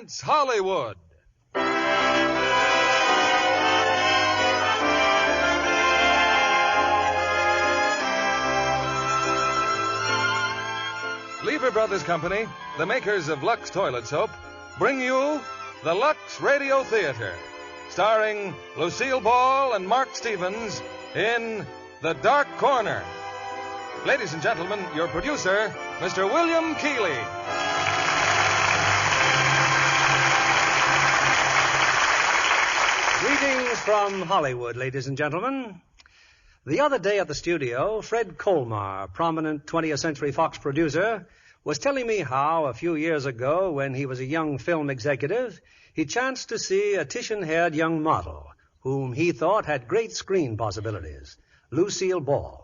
It's Hollywood. Lever Brothers Company, the makers of Lux Toilet Soap, bring you the Lux Radio Theater, starring Lucille Ball and Mark Stevens in The Dark Corner. Ladies and gentlemen, your producer, Mr. William Keighley. Greetings from Hollywood, ladies and gentlemen. The other day at the studio, Fred Colmar, prominent 20th Century Fox producer, was telling me how, a few years ago, when he was a young film executive, he chanced to see a Titian-haired young model whom he thought had great screen possibilities, Lucille Ball.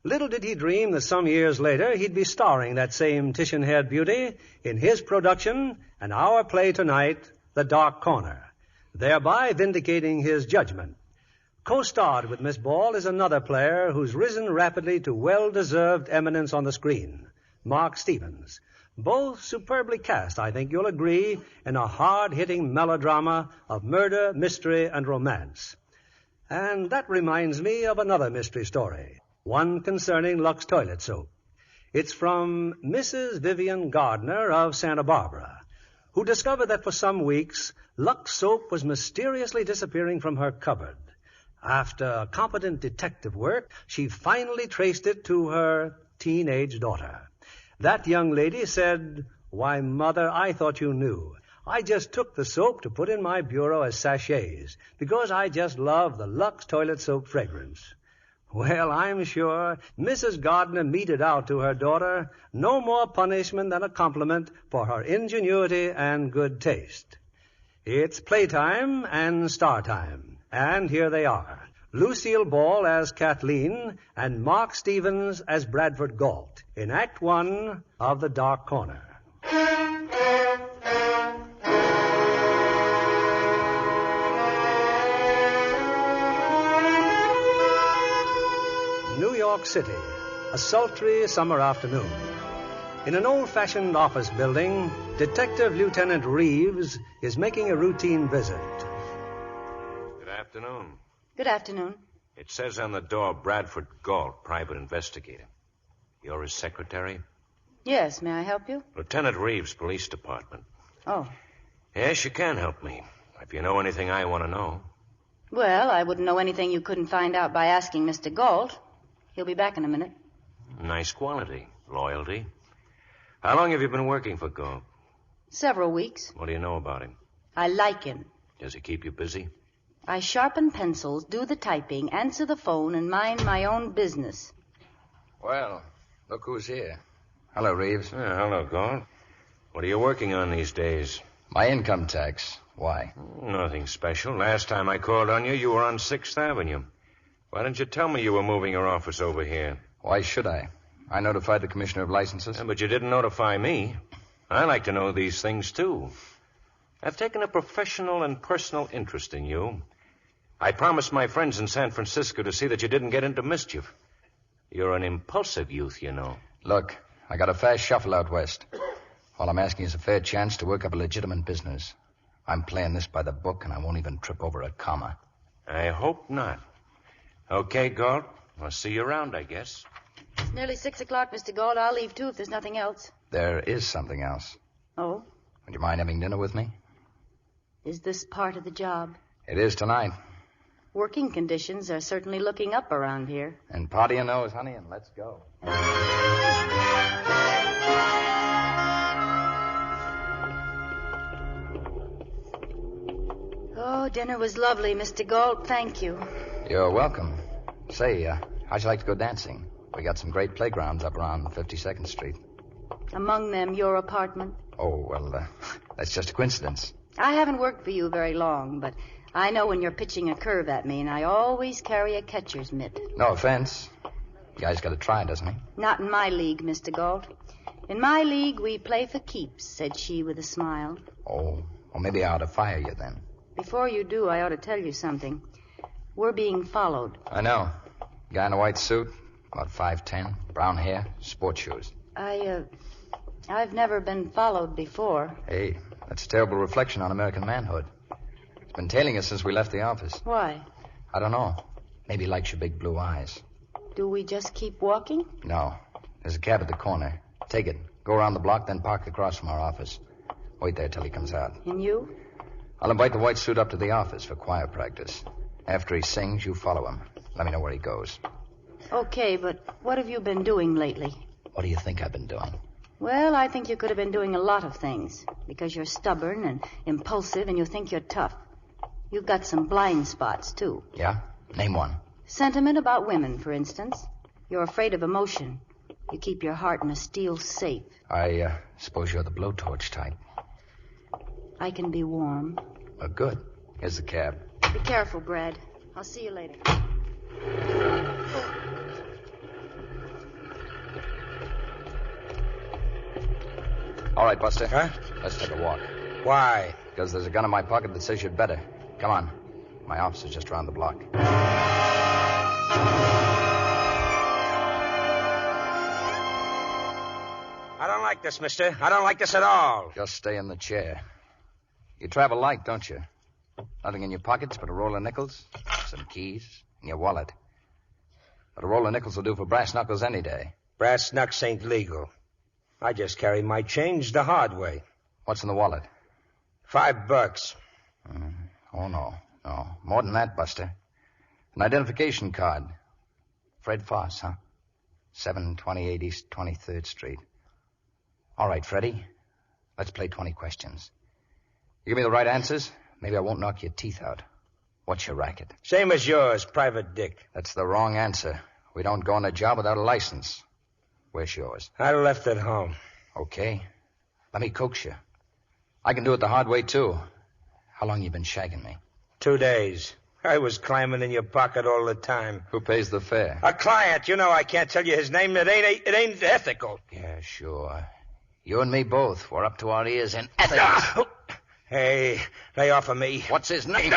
Little did he dream that some years later he'd be starring that same Titian-haired beauty in his production and our play tonight, The Dark Corner, thereby vindicating his judgment. Co-starred with Miss Ball is another player who's risen rapidly to well-deserved eminence on the screen, Mark Stevens. Both superbly cast, I think you'll agree, in a hard-hitting melodrama of murder, mystery, and romance. And that reminds me of another mystery story, one concerning Lux Toilet Soap. It's from Mrs. Vivian Gardner of Santa Barbara, who discovered that for some weeks, Lux Soap was mysteriously disappearing from her cupboard. After competent detective work, she finally traced it to her teenage daughter. That young lady said, "Why, Mother, I thought you knew. I just took the soap to put in my bureau as sachets because I just love the Lux Toilet Soap fragrance." Well, I'm sure Mrs. Gardner meted out to her daughter no more punishment than a compliment for her ingenuity and good taste. It's playtime and star time, and here they are. Lucille Ball as Kathleen and Mark Stevens as Bradford Galt in Act One of The Dark Corner. New York City, a sultry summer afternoon. In an old-fashioned office building, Detective Lieutenant Reeves is making a routine visit. Good afternoon. Good afternoon. It says on the door, Bradford Galt, private investigator. You're his secretary? Yes, may I help you? Lieutenant Reeves, Police Department. Oh. Yes, you can help me. If you know anything I want to know. Well, I wouldn't know anything you couldn't find out by asking Mr. Galt. He'll be back in a minute. Nice quality. Loyalty. How long have you been working for Galt? Several weeks. What do you know about him? I like him. Does he keep you busy? I sharpen pencils, do the typing, answer the phone, and mind my own business. Well, look who's here. Hello, Reeves. Yeah, hello, Galt. What are you working on these days? My income tax. Why? Nothing special. Last time I called on you, you were on 6th Avenue. Why didn't you tell me you were moving your office over here? Why should I? I notified the Commissioner of Licenses. Yeah, but you didn't notify me. I like to know these things, too. I've taken a professional and personal interest in you. I promised my friends in San Francisco to see that you didn't get into mischief. You're an impulsive youth, you know. Look, I got a fast shuffle out west. All I'm asking is a fair chance to work up a legitimate business. I'm playing this by the book, and I won't even trip over a comma. I hope not. Okay, Galt. I'll see you around, I guess. It's nearly 6 o'clock, Mr. Galt. I'll leave, too, if there's nothing else. There is something else. Oh? Would you mind having dinner with me? Is this part of the job? It is tonight. Working conditions are certainly looking up around here. And party your nose, honey, and let's go. Oh, dinner was lovely, Mr. Galt. Thank you. You're welcome. Say, how'd you like to go dancing? We got some great playgrounds up around 52nd Street. Among them, your apartment? Oh, well, that's just a coincidence. I haven't worked for you very long, but I know when you're pitching a curve at me, and I always carry a catcher's mitt. No offense. The guy's got to try, doesn't he? Not in my league, Mr. Galt. In my league, we play for keeps, said she with a smile. Oh, well, maybe I ought to fire you then. Before you do, I ought to tell you something. We're being followed. I know. Guy in a white suit, about 5'10", brown hair, sports shoes. I've never been followed before. Hey, That's a terrible reflection on American manhood. It's been tailing us since we left the office. Why? I don't know. Maybe he likes your big blue eyes. Do we just keep walking? No. There's a cab at the corner. Take it. Go around the block, then park across from our office. Wait there till he comes out. And you? I'll invite the white suit up to the office for choir practice. After he sings, you follow him. Let me know where he goes. Okay, but what have you been doing lately? What do you think I've been doing? Well, I think you could have been doing a lot of things. Because you're stubborn and impulsive and you think you're tough. You've got some blind spots, too. Yeah? Name one. Sentiment about women, for instance. You're afraid of emotion. You keep your heart in a steel safe. I suppose you're the blowtorch type. I can be warm. Oh, good. Here's the cab. Be careful, Brad. I'll see you later. All right, Buster. Huh? Let's take a walk. Why? Because there's a gun in my pocket that says you'd better. Come on. My office is just around the block. I don't like this, mister. I don't like this at all. Just stay in the chair. You travel light, don't you? Nothing in your pockets but a roll of nickels, some keys, and your wallet. But a roll of nickels will do for brass knuckles any day. Brass knucks ain't legal. I just carry my change the hard way. What's in the wallet? $5. Oh, no. No. More than that, Buster. An identification card. Fred Foss, huh? 728 East 23rd Street. All right, Freddie. Let's play 20 questions. You give me the right answers, maybe I won't knock your teeth out. What's your racket? Same as yours, Private Dick. That's the wrong answer. We don't go on a job without a license. Where's yours? I left it home. Okay. Let me coax you. I can do it the hard way, too. How long you been shagging me? 2 days. I was climbing in your pocket all the time. Who pays the fare? A client. You know I can't tell you his name. It ain't ethical. Yeah, sure. You and me both. We're up to our ears in ethics. Hey, lay off of me. What's his name?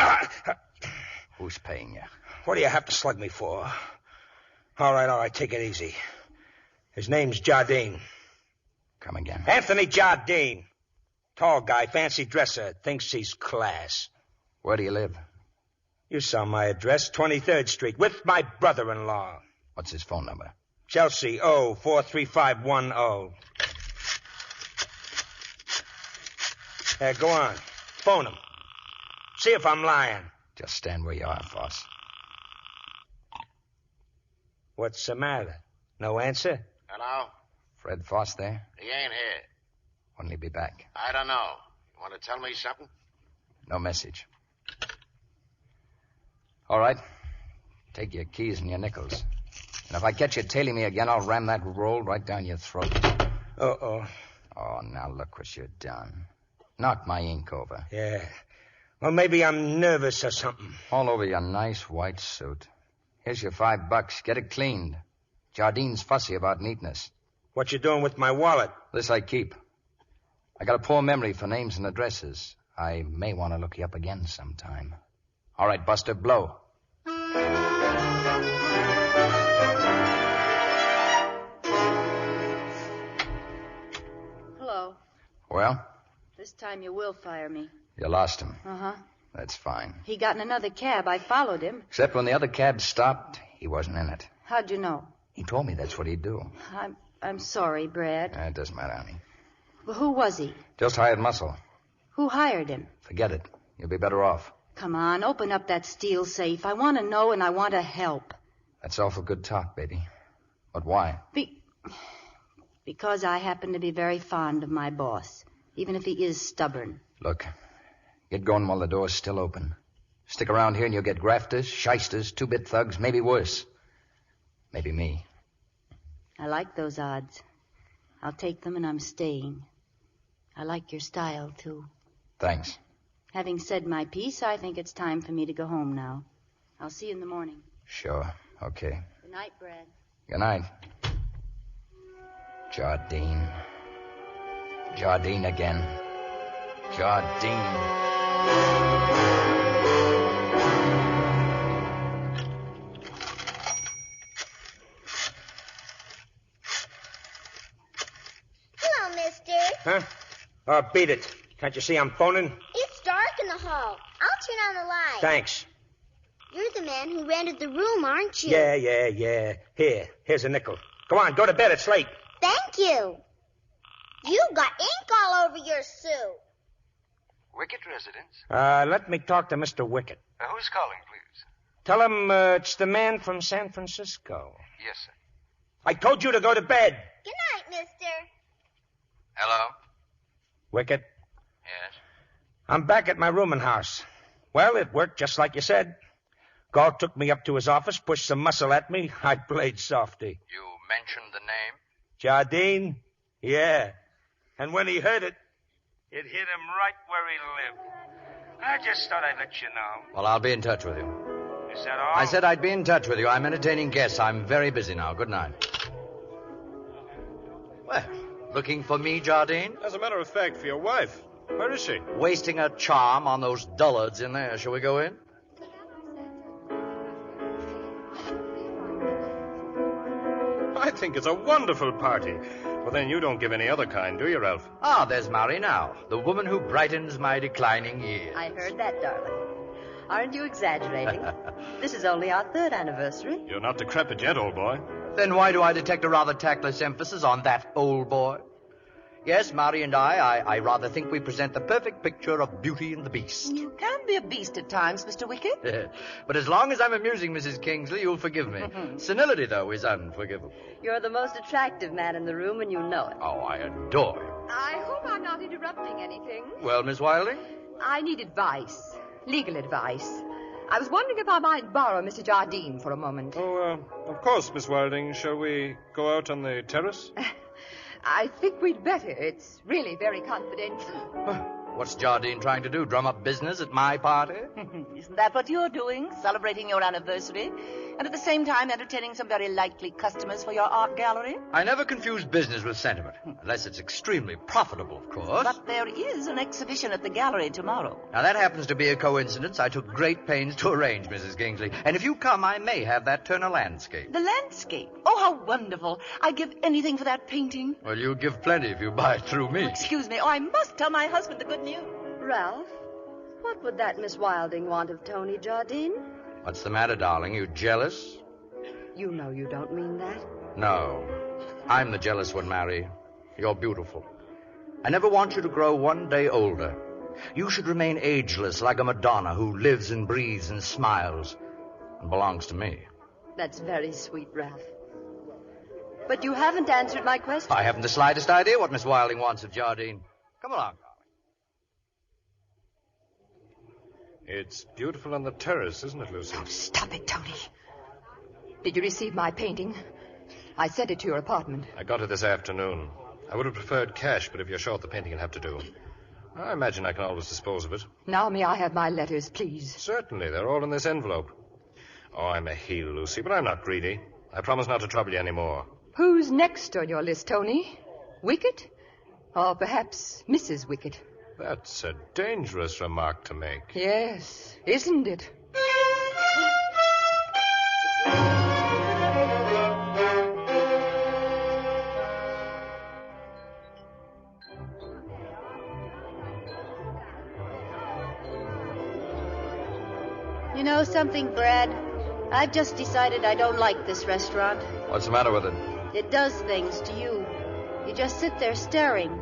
Who's paying you? What do you have to slug me for? All right, take it easy. His name's Jardine. Come again. Anthony Jardine. Tall guy, fancy dresser, thinks he's class. Where do you live? You saw my address, 23rd Street, with my brother-in-law. What's his phone number? Chelsea, 43510. Go on. Phone him. See if I'm lying. Just stand where you are, Foss. What's the matter? No answer? Hello? Fred Foss there? He ain't here. When'll he be back? I don't know. You want to tell me something? No message. All right. Take your keys and your nickels. And if I catch you tailing me again, I'll ram that roll right down your throat. Uh-oh. Oh, now look what you've done. Knocked my ink over. Yeah. Well, maybe I'm nervous or something. All over your nice white suit. Here's your $5. Get it cleaned. Jardine's fussy about neatness. What you doing with my wallet? This I keep. I got a poor memory for names and addresses. I may want to look you up again sometime. All right, Buster, blow. Hello. Well, This time you will fire me. you lost him. Uh-huh. That's fine. He got in another cab. I followed him. Except when the other cab stopped, he wasn't in it. How'd you know? He told me that's what he'd do. I'm sorry, Brad. It doesn't matter, honey. Well, who was he? Just hired muscle. Who hired him? Forget it. You'll be better off. Come on, open up that steel safe. I want to know and I want to help. That's awful good talk, baby. But why? Because I happen to be very fond of my boss, even if he is stubborn. Look, get going while the door's still open. Stick around here and you'll get grafters, shysters, two-bit thugs, maybe worse. Maybe me. I like those odds. I'll take them and I'm staying. I like your style, too. Thanks. Having said my piece, I think it's time for me to go home now. I'll see you in the morning. Sure. Okay. Good night, Brad. Good night. Jardine. Jardine again. Jardine. Hello, mister. Huh? Oh, beat it. Can't you see I'm phoning? It's dark in the hall. I'll turn on the light. Thanks. You're the man who rented the room, aren't you? Yeah. Here's a nickel. Go on, go to bed. It's late. Thank you. You got ink all over your suit. Wicket residence? Let me talk to Mr. Wicket. Who's calling, please? Tell him it's the man from San Francisco. Yes, sir. I told you to go to bed. Good night, mister. Hello? Wicket, Yes? I'm back at my rooming house. Well, it worked just like you said. Galt took me up to his office, pushed some muscle at me. I played softy. You mentioned the name? Jardine? Yeah. And when he heard it, it hit him right where he lived. I just thought I'd let you know. Well, I'll be in touch with you. Is that all? I said I'd be in touch with you. I'm entertaining guests. I'm very busy now. Good night. Well, looking for me, Jardine? As a matter of fact, for your wife. Where is she? Wasting her charm on those dullards in there. Shall we go in? I think it's a wonderful party. Well, then you don't give any other kind, do you, Ralph? Ah, there's Mary now, the woman who brightens my declining years. I heard that, darling. Aren't you exaggerating? This is only our 3rd anniversary. You're not decrepit yet, old boy. Then why do I detect a rather tactless emphasis on that old boy? Yes, Mary and I rather think we present the perfect picture of Beauty and the Beast. You can be a beast at times, Mr. Wicket. But as long as I'm amusing Mrs. Kingsley, you'll forgive me. Senility, though, is unforgivable. You're the most attractive man in the room, and you know it. Oh, I adore you. I hope I'm not interrupting anything. Well, Miss Wilding? I need advice. Legal advice. I was wondering if I might borrow Mr. Jardine for a moment. Oh, of course, Miss Wilding. Shall we go out on the terrace? I think we'd better. It's really very confidential. What's Jardine trying to do? Drum up business at my party? Isn't that what you're doing? Celebrating your anniversary? And at the same time entertaining some very likely customers for your art gallery? I never confuse business with sentiment. Unless it's extremely profitable, of course. But there is an exhibition at the gallery tomorrow. Now, that happens to be a coincidence I took great pains to arrange, Mrs. Kingsley. And if you come, I may have that turn a landscape. The landscape? Oh, how wonderful. I'd give anything for that painting. Well, you'll give plenty if you buy it through me. Excuse me. Oh, I must tell my husband the good news. Ralph, what would that Miss Wilding want of Tony, Jardine? What's the matter, darling? You jealous? You know you don't mean that. No. I'm the jealous one, Mary. You're beautiful. I never want you to grow one day older. You should remain ageless, like a Madonna who lives and breathes and smiles and belongs to me. That's very sweet, Ralph. But you haven't answered my question. I haven't the slightest idea what Miss Wilding wants of Jardine. Come along, darling. It's beautiful on the terrace, isn't it, Lucy? Oh, stop it, Tony. Did you receive my painting? I sent it to your apartment. I got it this afternoon. I would have preferred cash, but if you're short, the painting will have to do. I imagine I can always dispose of it. Now may I have my letters, please? Certainly. They're all in this envelope. Oh, I'm a heel, Lucy, but I'm not greedy. I promise not to trouble you any more. Who's next on your list, Tony? Wicket? Or perhaps Mrs. Wicket? That's a dangerous remark to make. Yes, isn't it? You know something, Brad? I've just decided I don't like this restaurant. What's the matter with it? It does things to you. You just sit there staring.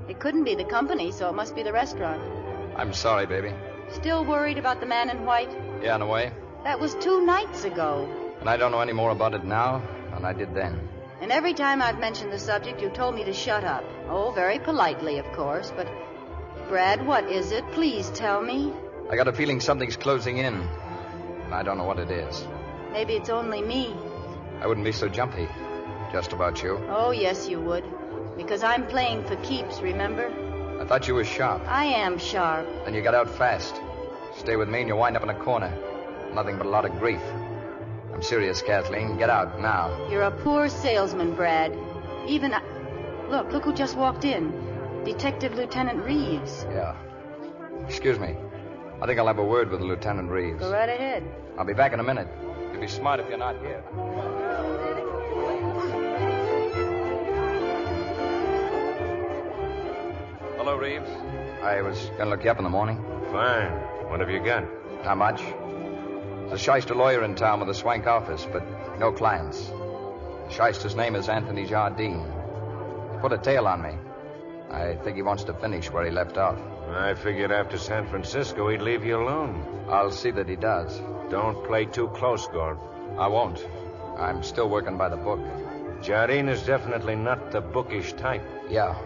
It couldn't be the company, so it must be the restaurant. I'm sorry, baby. Still worried about the man in white? Yeah, in a way. That was 2 nights ago. And I don't know any more about it now than I did then. And every time I've mentioned the subject, you've told me to shut up. Oh, very politely, of course, but... Brad, what is it? Please tell me. I got a feeling something's closing in, and I don't know what it is. Maybe it's only me. I wouldn't be so jumpy. Just about you. Oh, yes, you would. Because I'm playing for keeps, remember? I thought you were sharp. I am sharp. Then you got out fast. Stay with me and you'll wind up in a corner. Nothing but a lot of grief. I'm serious, Kathleen. Get out, now. You're a poor salesman, Brad. Even... Look who just walked in. Detective Lieutenant Reeves. Yeah. Excuse me. I think I'll have a word with Lieutenant Reeves. Go right ahead. I'll be back in a minute. You'll be smart if you're not here. Hello, Reeves. I was going to look you up in the morning. Fine. What have you got? How much? There's a shyster lawyer in town with a swank office, but no clients. The shyster's name is Anthony Jardine. He put a tail on me. I think he wants to finish where he left off. I figured after San Francisco he'd leave you alone. I'll see that he does. Don't play too close, Gord. I won't. I'm still working by the book. Jardine is definitely not the bookish type. Yeah,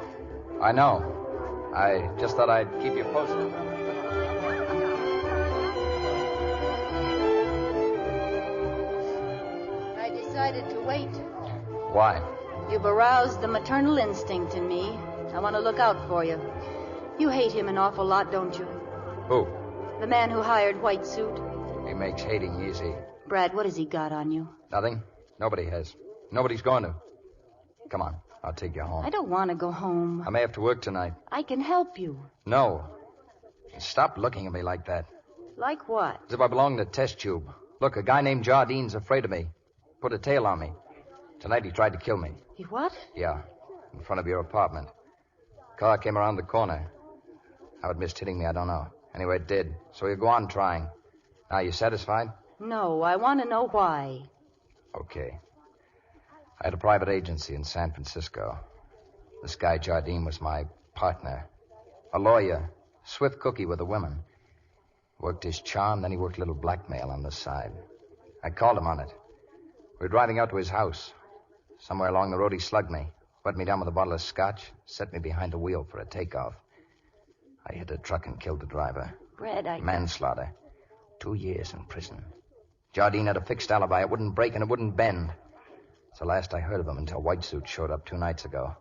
I know. I just thought I'd keep you posted. I decided to wait. Why? You've aroused the maternal instinct in me. I want to look out for you. You hate him an awful lot, don't you? Who? The man who hired White Suit. He makes hating easy. Brad, what has he got on you? Nothing. Nobody has. Nobody's going to. Come on. I'll take you home. I don't want to go home. I may have to work tonight. I can help you. No. Stop looking at me like that. Like what? As if I belonged in a test tube. Look, a guy named Jardine's afraid of me. Put a tail on me. Tonight he tried to kill me. He what? Yeah. In front of your apartment. Car came around the corner. How it missed hitting me, I don't know. Anyway, it did. So you go on trying. Now, you satisfied? No, I want to know why. Okay. I had a private agency in San Francisco. This guy Jardine was my partner. A lawyer. Swift cookie with the women. Worked his charm, then he worked a little blackmail on the side. I called him on it. We were driving out to his house. Somewhere along the road, he slugged me. Wet me down with a bottle of scotch. Set me behind the wheel for a takeoff. I hit a truck and killed the driver. Brad, Manslaughter. 2 years in prison. Jardine had a fixed alibi. It wouldn't break and it wouldn't bend. It's the last I heard of him until White Suit showed up 2 nights ago.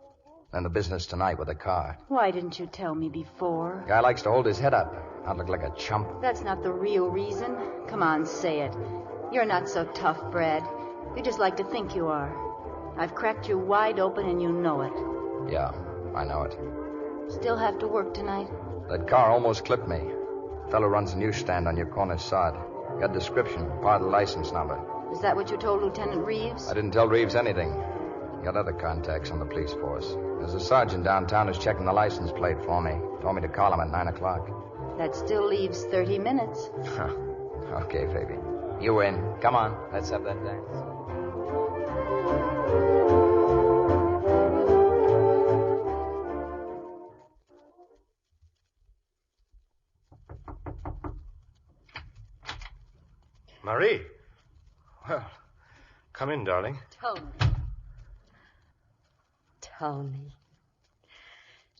Then the business tonight with a car. Why didn't you tell me before? Guy likes to hold his head up. Not look like a chump. That's not the real reason. Come on, say it. You're not so tough, Brad. You just like to think you are. I've cracked you wide open and you know it. Yeah, I know it. Still have to work tonight? That car almost clipped me. Fellow runs a newsstand on your corner sod. Got description, part of the license number. Is that what you told Lieutenant Reeves? I didn't tell Reeves anything. Got other contacts on the police force. There's a sergeant downtown who's checking the license plate for me. Told me to call him at 9 o'clock. That still leaves 30 minutes. Okay, baby. You win. Come on, let's have that dance. Marie. Well, come in, darling. Tony.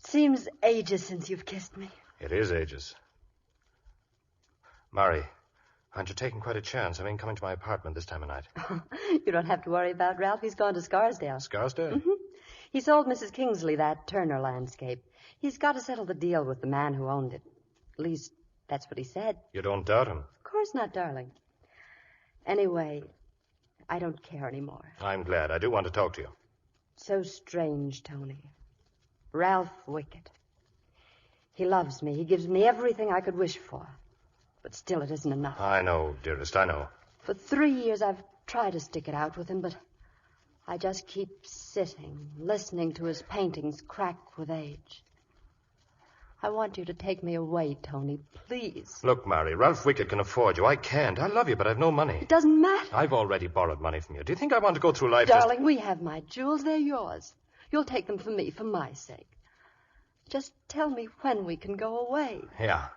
Seems ages since you've kissed me. It is ages. Marie, aren't you taking quite a chance? I mean, coming to my apartment this time of night. You don't have to worry about Ralph. He's gone to Scarsdale. Scarsdale? Mm-hmm. He sold Mrs. Kingsley that Turner landscape. He's got to settle the deal with the man who owned it. At least, that's what he said. You don't doubt him? Of course not, darling. Anyway, I don't care anymore. I'm glad. I do want to talk to you. So strange, Tony. Ralph Wickett. He loves me. He gives me everything I could wish for. But still, it isn't enough. I know, dearest, I know. For 3 years, I've tried to stick it out with him, but I just keep sitting, listening to his paintings crack with age. I want you to take me away, Tony, please. Look, Mary, Ralph Wickett can afford you. I can't. I love you, but I've no money. It doesn't matter. I've already borrowed money from you. Do you think I want to go through life Darling, we have my jewels. They're yours. You'll take them for me, for my sake. Just tell me when we can go away. Yeah.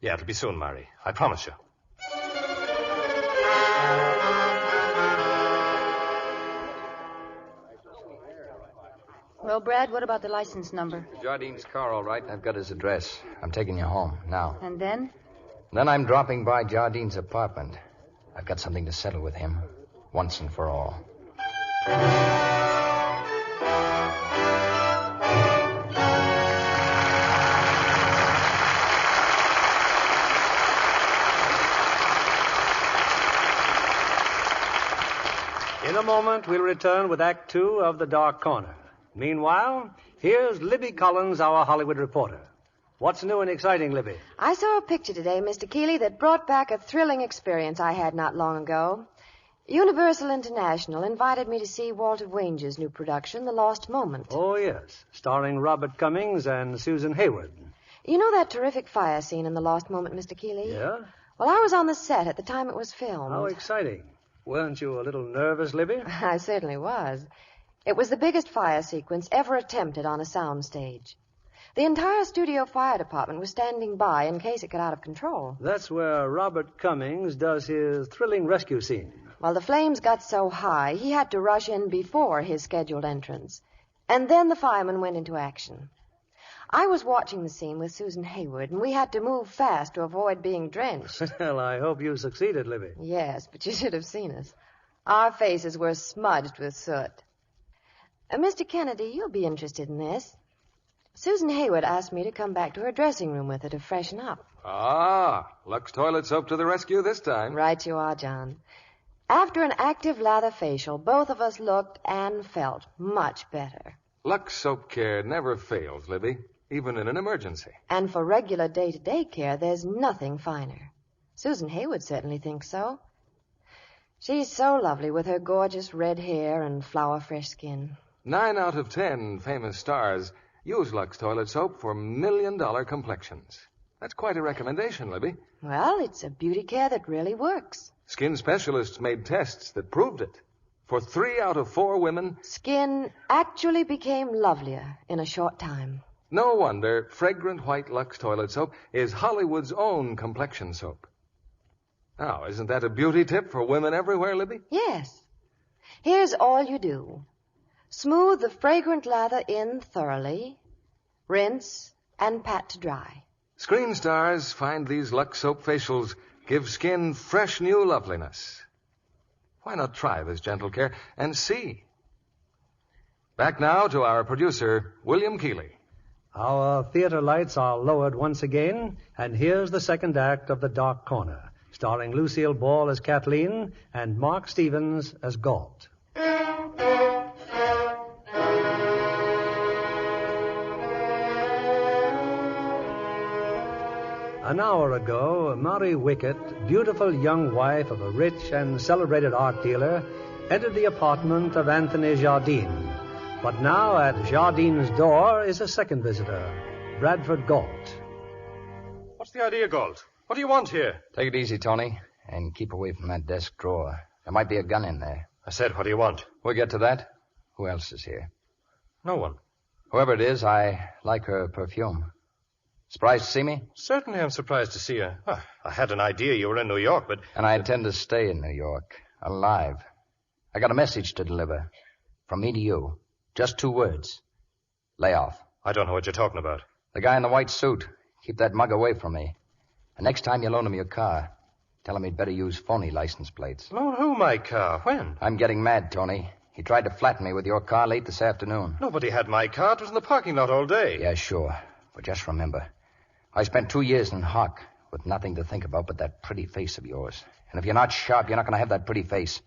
Yeah, it'll be soon, Mary. I promise you. Well, Brad, what about the license number? Jardine's car, all right. I've got his address. I'm taking you home now. And then? Then I'm dropping by Jardine's apartment. I've got something to settle with him, once and for all. In a moment, we'll return with Act 2 of The Dark Corner. Meanwhile, here's Libby Collins, our Hollywood reporter. What's new and exciting, Libby? I saw a picture today, Mr. Keeley, that brought back a thrilling experience I had not long ago. Universal International invited me to see Walter Wange's new production, The Lost Moment. Oh, yes. Starring Robert Cummings and Susan Hayward. You know that terrific fire scene in The Lost Moment, Mr. Keeley? Yeah? Well, I was on the set at the time it was filmed. How exciting. Weren't you a little nervous, Libby? I certainly was. It was the biggest fire sequence ever attempted on a soundstage. The entire studio fire department was standing by in case it got out of control. That's where Robert Cummings does his thrilling rescue scene. Well, the flames got so high, he had to rush in before his scheduled entrance. And then the firemen went into action. I was watching the scene with Susan Hayward, and we had to move fast to avoid being drenched. Well, I hope you succeeded, Libby. Yes, but you should have seen us. Our faces were smudged with soot. Mr. Kennedy, you'll be interested in this. Susan Hayward asked me to come back to her dressing room with her to freshen up. Ah, Lux Toilet Soap to the rescue this time. Right you are, John. After an active lather facial, both of us looked and felt much better. Lux Soap Care never fails, Libby, even in an emergency. And for regular day-to-day care, there's nothing finer. Susan Hayward certainly thinks so. She's so lovely with her gorgeous red hair and flower-fresh skin. 9 out of 10 famous stars use Lux Toilet Soap for million-dollar complexions. That's quite a recommendation, Libby. Well, it's a beauty care that really works. Skin specialists made tests that proved it. For 3 out of 4 women, skin actually became lovelier in a short time. No wonder fragrant white Lux Toilet Soap is Hollywood's own complexion soap. Now, isn't that a beauty tip for women everywhere, Libby? Yes. Here's all you do. Smooth the fragrant lather in thoroughly, rinse, and pat to dry. Screen stars find these Lux Soap facials give skin fresh new loveliness. Why not try this gentle care and see? Back now to our producer, William Keeley. Our theater lights are lowered once again, and here's the second act of The Dark Corner, starring Lucille Ball as Kathleen and Mark Stevens as Galt. An hour ago, Mary Wickett, beautiful young wife of a rich and celebrated art dealer, entered the apartment of Anthony Jardine. But now at Jardine's door is a second visitor, Bradford Galt. What's the idea, Galt? What do you want here? Take it easy, Tony, and keep away from that desk drawer. There might be a gun in there. I said, what do you want? We'll get to that. Who else is here? No one. Whoever it is, I like her perfume. Surprised to see me? Certainly I'm surprised to see you. Oh, I had an idea you were in New York, but... And I intend to stay in New York, alive. I got a message to deliver. From me to you. Just 2 words. Lay off. I don't know what you're talking about. The guy in the white suit. Keep that mug away from me. And next time you loan him your car, tell him he'd better use phony license plates. Loan who my car? When? I'm getting mad, Tony. He tried to flatten me with your car late this afternoon. Nobody had my car. It was in the parking lot all day. Yeah, sure. But just remember, I spent 2 years in Hock with nothing to think about but that pretty face of yours. And if you're not sharp, you're not going to have that pretty face.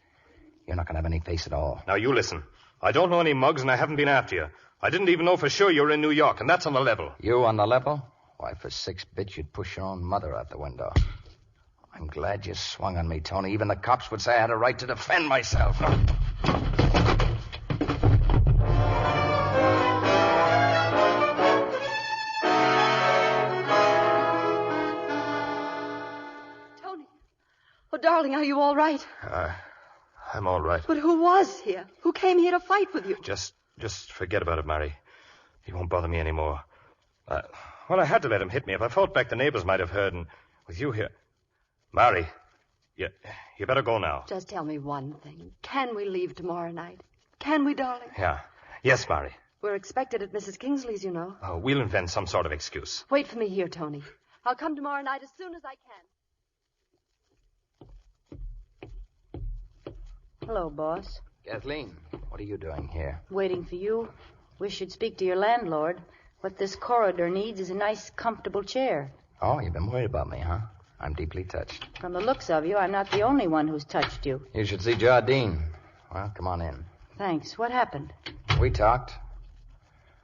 You're not going to have any face at all. Now, you listen. I don't know any mugs, and I haven't been after you. I didn't even know for sure you were in New York, and that's on the level. You on the level? Why, for 6 bits, you'd push your own mother out the window. I'm glad you swung on me, Tony. Even the cops would say I had a right to defend myself. Tony. Oh, darling, are you all right? I'm all right. But who was here? Who came here to fight with you? Just forget about it, Mary. He won't bother me anymore. Well, I had to let him hit me. If I fought back, the neighbors might have heard, and with you here... Mary, you better go now. Just tell me one thing. Can we leave tomorrow night? Can we, darling? Yeah. Yes, Mary. We're expected at Mrs. Kingsley's, you know. Oh, we'll invent some sort of excuse. Wait for me here, Tony. I'll come tomorrow night as soon as I can. Hello, boss. Kathleen, what are you doing here? Waiting for you. Wish you'd speak to your landlord. What this corridor needs is a nice, comfortable chair. Oh, you've been worried about me, huh? I'm deeply touched. From the looks of you, I'm not the only one who's touched you. You should see Jardine. Well, come on in. Thanks. What happened? We talked.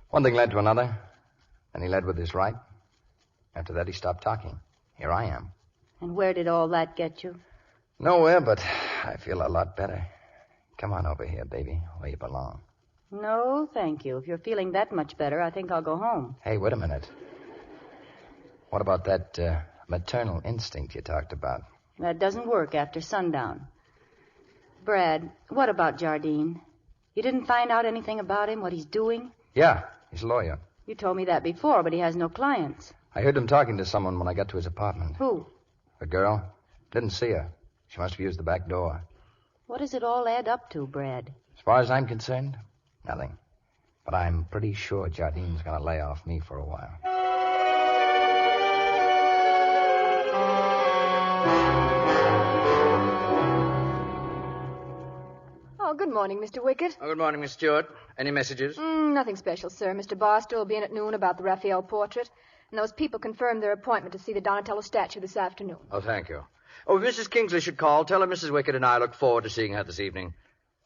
One thing led to another. Then he led with his right. After that, he stopped talking. Here I am. And where did all that get you? Nowhere, but I feel a lot better. Come on over here, baby, where you belong. No, thank you. If you're feeling that much better, I think I'll go home. Hey, wait a minute. What about that maternal instinct you talked about? That doesn't work after sundown. Brad, what about Jardine? You didn't find out anything about him, what he's doing? Yeah, he's a lawyer. You told me that before, but he has no clients. I heard him talking to someone when I got to his apartment. Who? A girl. Didn't see her. She must have used the back door. What does it all add up to, Brad? As far as I'm concerned, nothing. But I'm pretty sure Jardine's going to lay off me for a while. Oh, good morning, Mr. Wickett. Oh, good morning, Miss Stewart. Any messages? Nothing special, sir. Mr. Barstow will be in at noon about the Raphael portrait, and those people confirmed their appointment to see the Donatello statue this afternoon. Oh, thank you. Oh, if Mrs. Kingsley should call, tell her Mrs. Wickett and I look forward to seeing her this evening.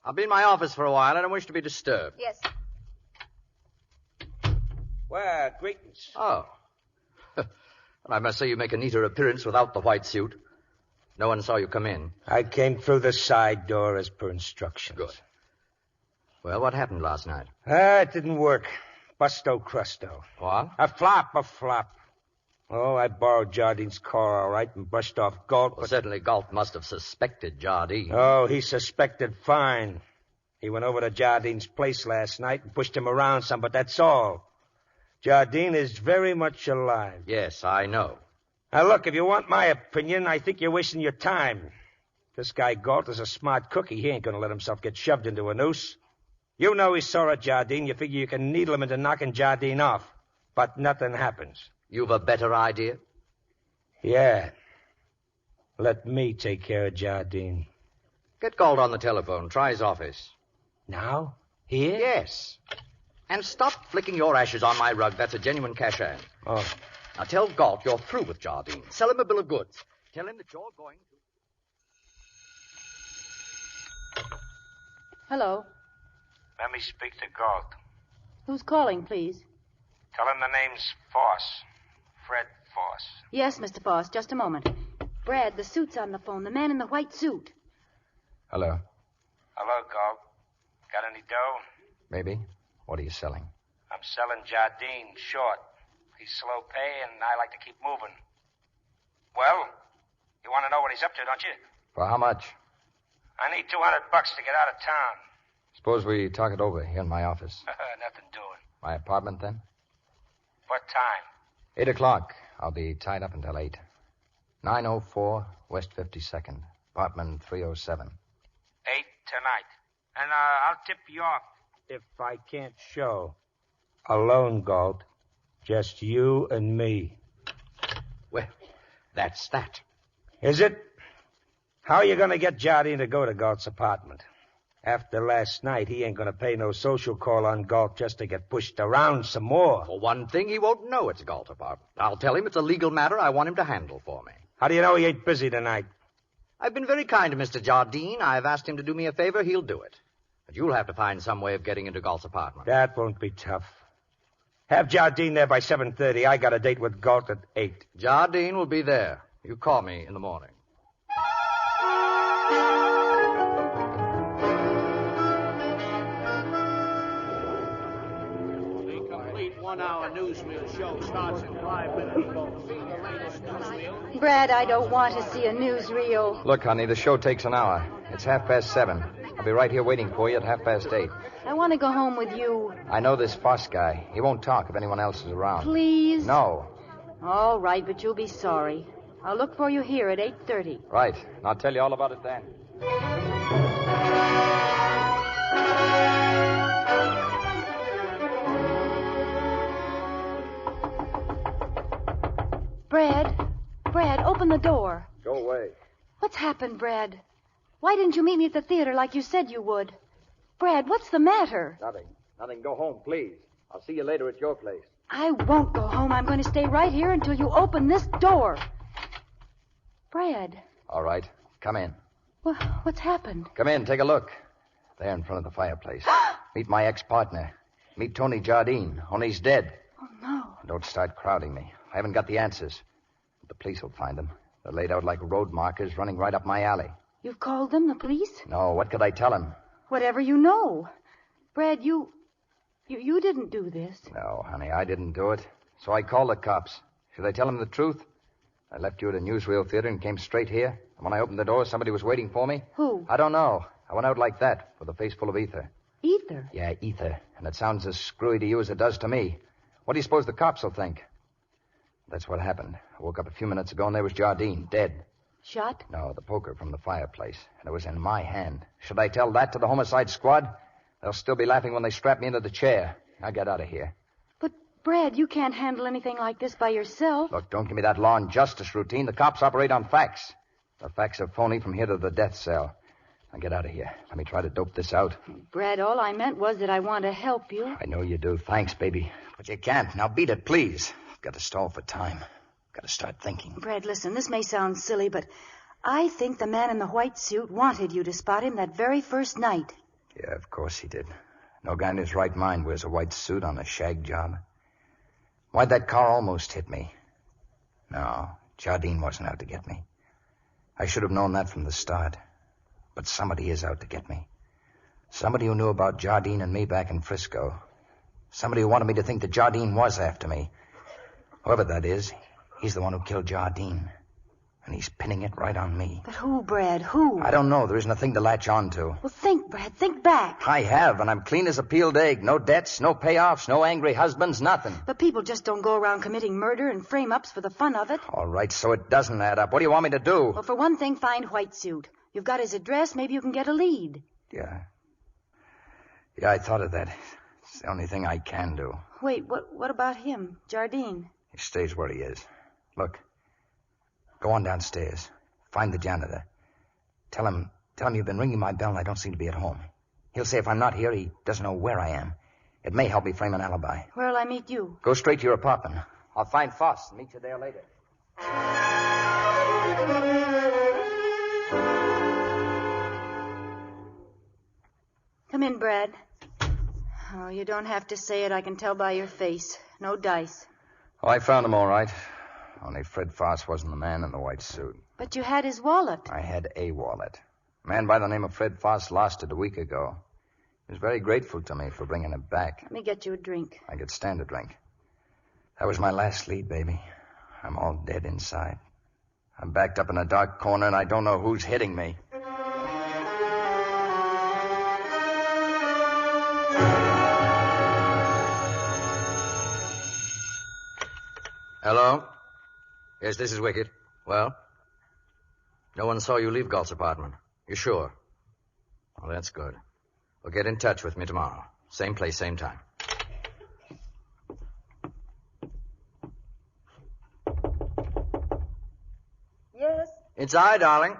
I'll be in my office for a while. I don't wish to be disturbed. Yes. Well, greetings. Oh. Well, I must say you make a neater appearance without the white suit. No one saw you come in. I came through the side door as per instructions. Good. Well, what happened last night? It didn't work. Busto Crusto. What? A flop. Oh, I borrowed Jardine's car, all right, and brushed off Galt. Well, certainly Galt must have suspected Jardine. Oh, he suspected fine. He went over to Jardine's place last night and pushed him around some, but that's all. Jardine is very much alive. Yes, I know. Now, look, if you want my opinion, I think you're wasting your time. This guy Galt is a smart cookie. He ain't going to let himself get shoved into a noose. You know he saw at Jardine. You figure you can needle him into knocking Jardine off. But nothing happens. You've a better idea? Yeah. Let me take care of Jardine. Get Galt on the telephone. Try his office. Now? Here? Yes. And stop flicking your ashes on my rug. That's a genuine cash-in. Oh. Now tell Galt you're through with Jardine. Sell him a bill of goods. Tell him that you're going to... Hello. Let me speak to Galt. Who's calling, please? Tell him the name's Foss. Fred Foss. Yes, Mr. Foss, just a moment. Brad, the suit's on the phone. The man in the white suit. Hello. Hello, Galt. Got any dough? Maybe. What are you selling? I'm selling Jardine short. He's slow pay, and I like to keep moving. Well, you want to know what he's up to, don't you? For how much? I need $200 to get out of town. Suppose we talk it over here in my office. Nothing doing. My apartment, then? What time? 8 o'clock. I'll be tied up until 8. 904 West 52nd. Apartment 307. 8 tonight. And I'll tip you off. If I can't show. Alone, Galt. Just you and me. Well, that's that. Is it? How are you going to get Jardine to go to Galt's apartment? After last night, he ain't going to pay no social call on Galt just to get pushed around some more. For one thing, he won't know it's Galt's apartment. I'll tell him it's a legal matter I want him to handle for me. How do you know he ain't busy tonight? I've been very kind to Mr. Jardine. I've asked him to do me a favor. He'll do it. But you'll have to find some way of getting into Galt's apartment. That won't be tough. Have Jardine there by 7:30. I got a date with Galt at 8. Jardine will be there. You call me in the morning. The complete one-hour newsreel show starts in 5 minutes. See the latest newsreel. Brad, I don't want to see a newsreel. Look, honey, the show takes an hour. It's 7:30. I'll be right here waiting for you at 8:30. I want to go home with you. I know this Foss guy. He won't talk if anyone else is around. Please? No. All right, but you'll be sorry. I'll look for you here at 8:30. Right. And I'll tell you all about it then. Brad, open the door. Go away. What's happened, Brad? Why didn't you meet me at the theater like you said you would? Brad, what's the matter? Nothing. Go home, please. I'll see you later at your place. I won't go home. I'm going to stay right here until you open this door. Brad. All right. Come in. What's happened? Come in. Take a look. There in front of the fireplace. Meet my ex-partner. Meet Tony Jardine. Only he's dead. Oh, no. Don't start crowding me. I haven't got the answers. But the police will find them. They're laid out like road markers running right up my alley. You've called them, the police? No, what could I tell him? Whatever you know. Brad, you didn't do this. No, honey, I didn't do it. So I called the cops. Should I tell him the truth? I left you at a newsreel theater and came straight here. And when I opened the door, somebody was waiting for me. Who? I don't know. I went out like that, with a face full of ether. Ether? Yeah, ether. And it sounds as screwy to you as it does to me. What do you suppose the cops will think? That's what happened. I woke up a few minutes ago and there was Jardine, dead. Shot? No, the poker from the fireplace. And it was in my hand. Should I tell that to the homicide squad? They'll still be laughing when they strap me into the chair. I'll get out of here. But, Brad, you can't handle anything like this by yourself. Look, don't give me that law and justice routine. The cops operate on facts. The facts are phony from here to the death cell. Now get out of here. Let me try to dope this out. Brad, all I meant was that I want to help you. I know you do. Thanks, baby. But you can't. Now beat it, please. I've got to stall for time. Got to start thinking. Brad, listen, this may sound silly, but I think the man in the white suit wanted you to spot him that very first night. Yeah, of course he did. No guy in his right mind wears a white suit on a shag job. Why'd that car almost hit me? No, Jardine wasn't out to get me. I should have known that from the start. But somebody is out to get me. Somebody who knew about Jardine and me back in Frisco. Somebody who wanted me to think that Jardine was after me. Whoever that is, he's the one who killed Jardine. And he's pinning it right on me. But who, Brad? Who? I don't know. There isn't a thing to latch on to. Well, think, Brad. Think back. I have, and I'm clean as a peeled egg. No debts, no payoffs, no angry husbands, nothing. But people just don't go around committing murder and frame-ups for the fun of it. All right, so it doesn't add up. What do you want me to do? Well, for one thing, find White Suit. You've got his address. Maybe you can get a lead. Yeah, I thought of that. It's the only thing I can do. Wait, what about him, Jardine? He stays where he is. Look, go on downstairs. Find the janitor. Tell him you've been ringing my bell and I don't seem to be at home. He'll say if I'm not here, he doesn't know where I am. It may help me frame an alibi. Where'll I meet you? Go straight to your apartment. I'll find Foss and meet you there later. Come in, Brad. Oh, you don't have to say it. I can tell by your face. No dice. Oh, I found him all right. Only Fred Foss wasn't the man in the white suit. But you had his wallet. I had a wallet. A man by the name of Fred Foss lost it a week ago. He was very grateful to me for bringing it back. Let me get you a drink. I could stand a drink. That was my last lead, baby. I'm all dead inside. I'm backed up in a dark corner and I don't know who's hitting me. Hello? Yes, this is Wicked. Well? No one saw you leave Galt's apartment. You sure? Well, that's good. Well, get in touch with me tomorrow. Same place, same time. Yes? It's I, darling.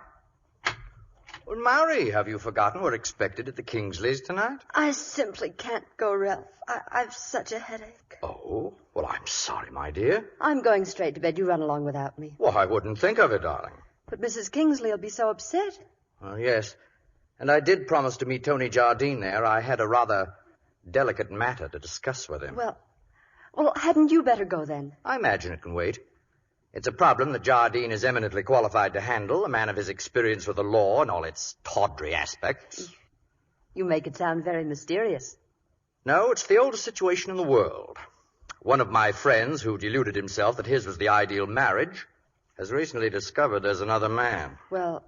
Well, Mary, have you forgotten we're expected at the Kingsleys tonight? I simply can't go, Ralph. I've such a headache. Oh? Well, I'm sorry, my dear. I'm going straight to bed. You run along without me. Well, I wouldn't think of it, darling. But Mrs. Kingsley will be so upset. Oh, yes. And I did promise to meet Tony Jardine there. I had a rather delicate matter to discuss with him. Well, hadn't you better go then? I imagine it can wait. It's a problem that Jardine is eminently qualified to handle, a man of his experience with the law and all its tawdry aspects. You make it sound very mysterious. No, it's the oldest situation in the world. One of my friends, who deluded himself that his was the ideal marriage, has recently discovered there's another man. Well,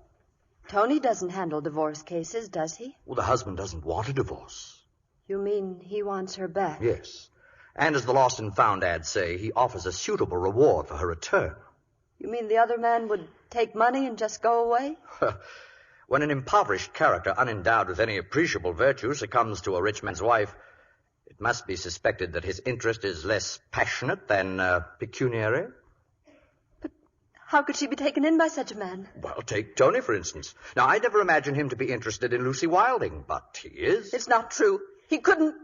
Tony doesn't handle divorce cases, does he? Well, the husband doesn't want a divorce. You mean he wants her back? Yes. And as the Lost and Found ads say, he offers a suitable reward for her return. You mean the other man would take money and just go away? When an impoverished character, unendowed with any appreciable virtue, succumbs to a rich man's wife, it must be suspected that his interest is less passionate than pecuniary. But how could she be taken in by such a man? Well, take Tony, for instance. Now, I never imagined him to be interested in Lucy Wilding, but he is. It's not true. He couldn't...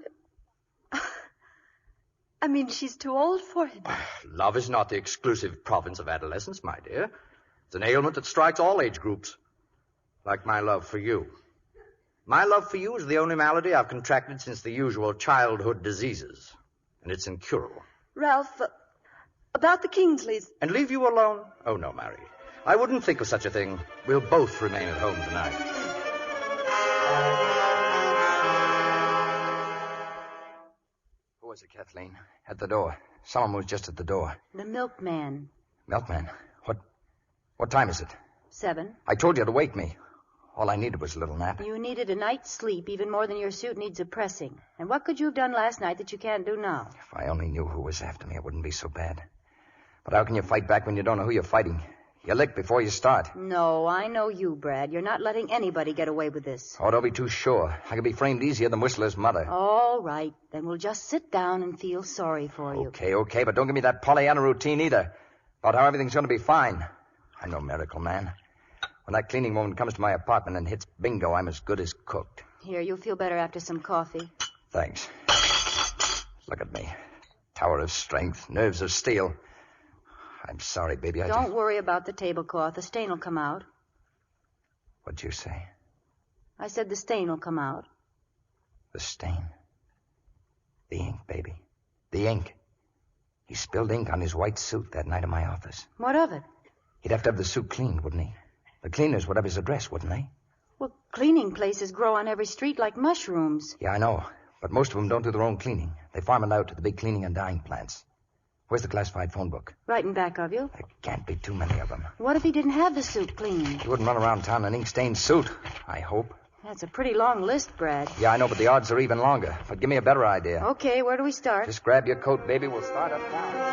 I mean, she's too old for him. Love is not the exclusive province of adolescence, my dear. It's an ailment that strikes all age groups. Like my love for you. My love for you is the only malady I've contracted since the usual childhood diseases. And it's incurable. Ralph, about the Kingsleys. And leave you alone? Oh, no, Mary. I wouldn't think of such a thing. We'll both remain at home tonight. Who was it, Kathleen? At the door. Someone was just at the door. The milkman. Milkman? What time is it? 7. I told you to wake me. All I needed was a little nap. You needed a night's sleep even more than your suit needs a pressing. And what could you have done last night that you can't do now? If I only knew who was after me, it wouldn't be so bad. But how can you fight back when you don't know who you're fighting? You lick before you start. No, I know you, Brad. You're not letting anybody get away with this. Oh, don't be too sure. I could be framed easier than Whistler's mother. All right. Then we'll just sit down and feel sorry for you. Okay, but don't give me that Pollyanna routine either. About how everything's going to be fine. I'm no miracle man. When that cleaning woman comes to my apartment and hits bingo, I'm as good as cooked. Here, you'll feel better after some coffee. Thanks. Look at me. Tower of strength, nerves of steel. I'm sorry, baby. Don't worry about the tablecloth. The stain will come out. What'd you say? I said the stain will come out. The stain? The ink, baby. The ink. He spilled ink on his white suit that night in my office. What of it? He'd have to have the suit cleaned, wouldn't he? The cleaners would have his address, wouldn't they? Well, cleaning places grow on every street like mushrooms. Yeah, I know. But most of them don't do their own cleaning. They farm it out to the big cleaning and dyeing plants. Where's the classified phone book? Right in back of you. There can't be too many of them. What if he didn't have the suit cleaned? He wouldn't run around town in an ink-stained suit, I hope. That's a pretty long list, Brad. Yeah, I know, but the odds are even longer. But give me a better idea. Okay, where do we start? Just grab your coat, baby. We'll start uptown.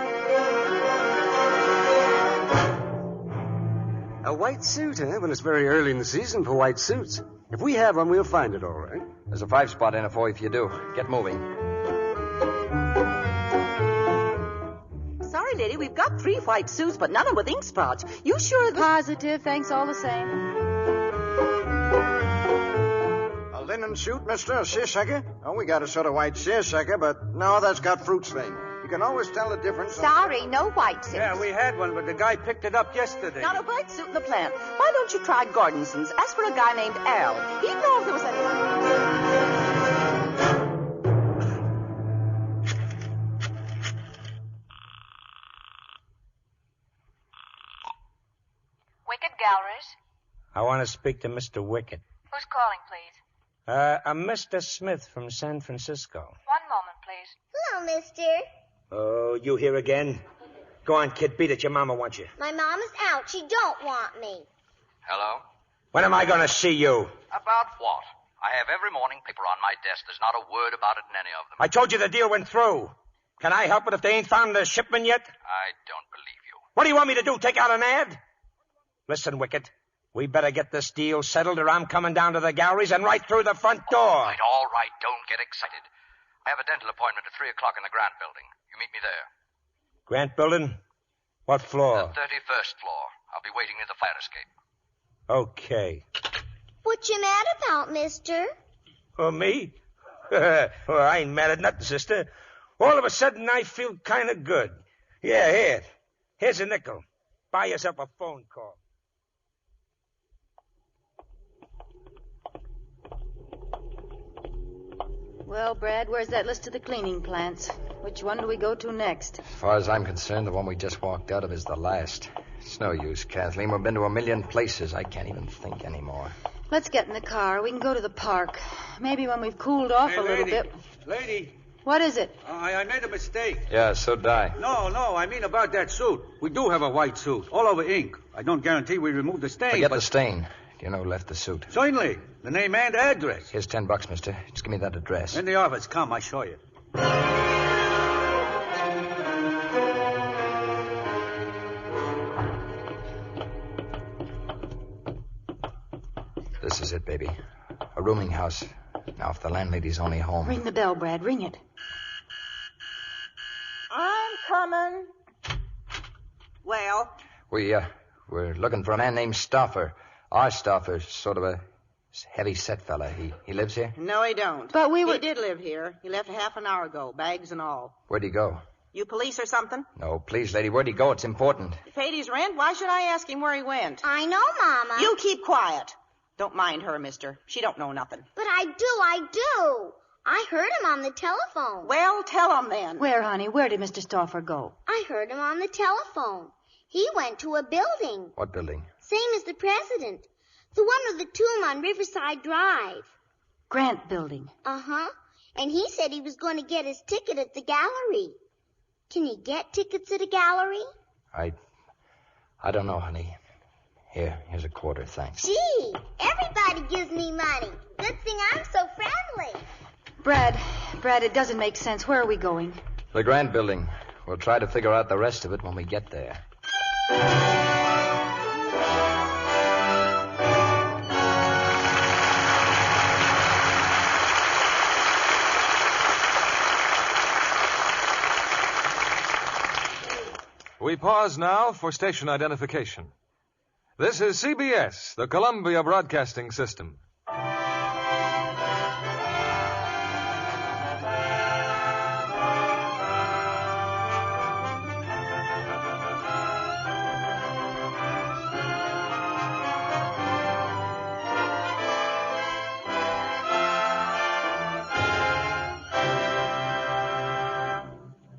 A white suit, eh? Well, it's very early in the season for white suits. If we have one, we'll find it all right. There's a 5-spot in it for you if you do. Get moving. Sorry, lady, we've got 3 white suits, but none with ink spots. You sure this... Positive, thanks all the same. A linen suit, mister? A seersucker? Oh, we got a sort of white seersucker, but no, that's got fruit stain. You can always tell the difference. Sorry, no white suits. Yeah, we had one, but the guy picked it up yesterday. Not a white suit in the plant. Why don't you try Gordonson's? Ask for a guy named Al. He'd know if there was anyone. Wicked Galleries? I want to speak to Mr. Wickett. Who's calling, please? I'm Mr. Smith from San Francisco. One moment, please. Hello, mister. Oh, you here again? Go on, kid, beat it. Your mama wants you. My mama's out. She don't want me. Hello? When am I going to see you? About what? I have every morning paper on my desk. There's not a word about it in any of them. I told you the deal went through. Can I help it if they ain't found the shipment yet? I don't believe you. What do you want me to do, take out an ad? Listen, Wickett, we better get this deal settled or I'm coming down to the galleries and right through the front door. All right, don't get excited. I have a dental appointment at 3 o'clock in the Grant Building. You meet me there. Grant Building? What floor? The 31st floor. I'll be waiting near the fire escape. Okay. What you mad about, mister? Oh, me? Well, I ain't mad at nothing, sister. All of a sudden, I feel kind of good. Yeah, here. Here's a nickel. Buy yourself a phone call. Well, Brad, where's that list of the cleaning plants? Which one do we go to next? As far as I'm concerned, the one we just walked out of is the last. It's no use, Kathleen. We've been to 1,000,000 places. I can't even think anymore. Let's get in the car. We can go to the park. Maybe when we've cooled off a little bit. Lady. What is it? I made a mistake. Yeah, so did I. No, I mean about that suit. We do have a white suit, all over ink. I don't guarantee we removed the stain. Forget the stain. Do you know who left the suit? Certainly. The name and address. Here's $10, mister. Just give me that address. In the office. Come, I'll show you. This is it, baby. A rooming house. Now, if the landlady's only home... Ring the bell, Brad. Ring it. I'm coming. Well? We're looking for a man named Stauffer. Our Stauffer's sort of a heavy-set fella. He lives here? No, he don't. But He did live here. He left a half an hour ago, bags and all. Where'd he go? You police or something? No, please, lady. Where'd he go? It's important. He paid his rent. Why should I ask him where he went? I know, Mama. You keep quiet. Don't mind her, mister. She don't know nothing. But I do. I heard him on the telephone. Well, tell him then. Where, honey? Where did Mr. Stauffer go? I heard him on the telephone. He went to a building. What building? Same as the president. The one with the tomb on Riverside Drive. Grant Building. Uh-huh. And he said he was going to get his ticket at the gallery. Can you get tickets at a gallery? I don't know, honey. Here's a quarter, thanks. Gee, everybody gives me money. Good thing I'm so friendly. Brad, it doesn't make sense. Where are we going? The Grant Building. We'll try to figure out the rest of it when we get there. We pause now for station identification. This is CBS, the Columbia Broadcasting System.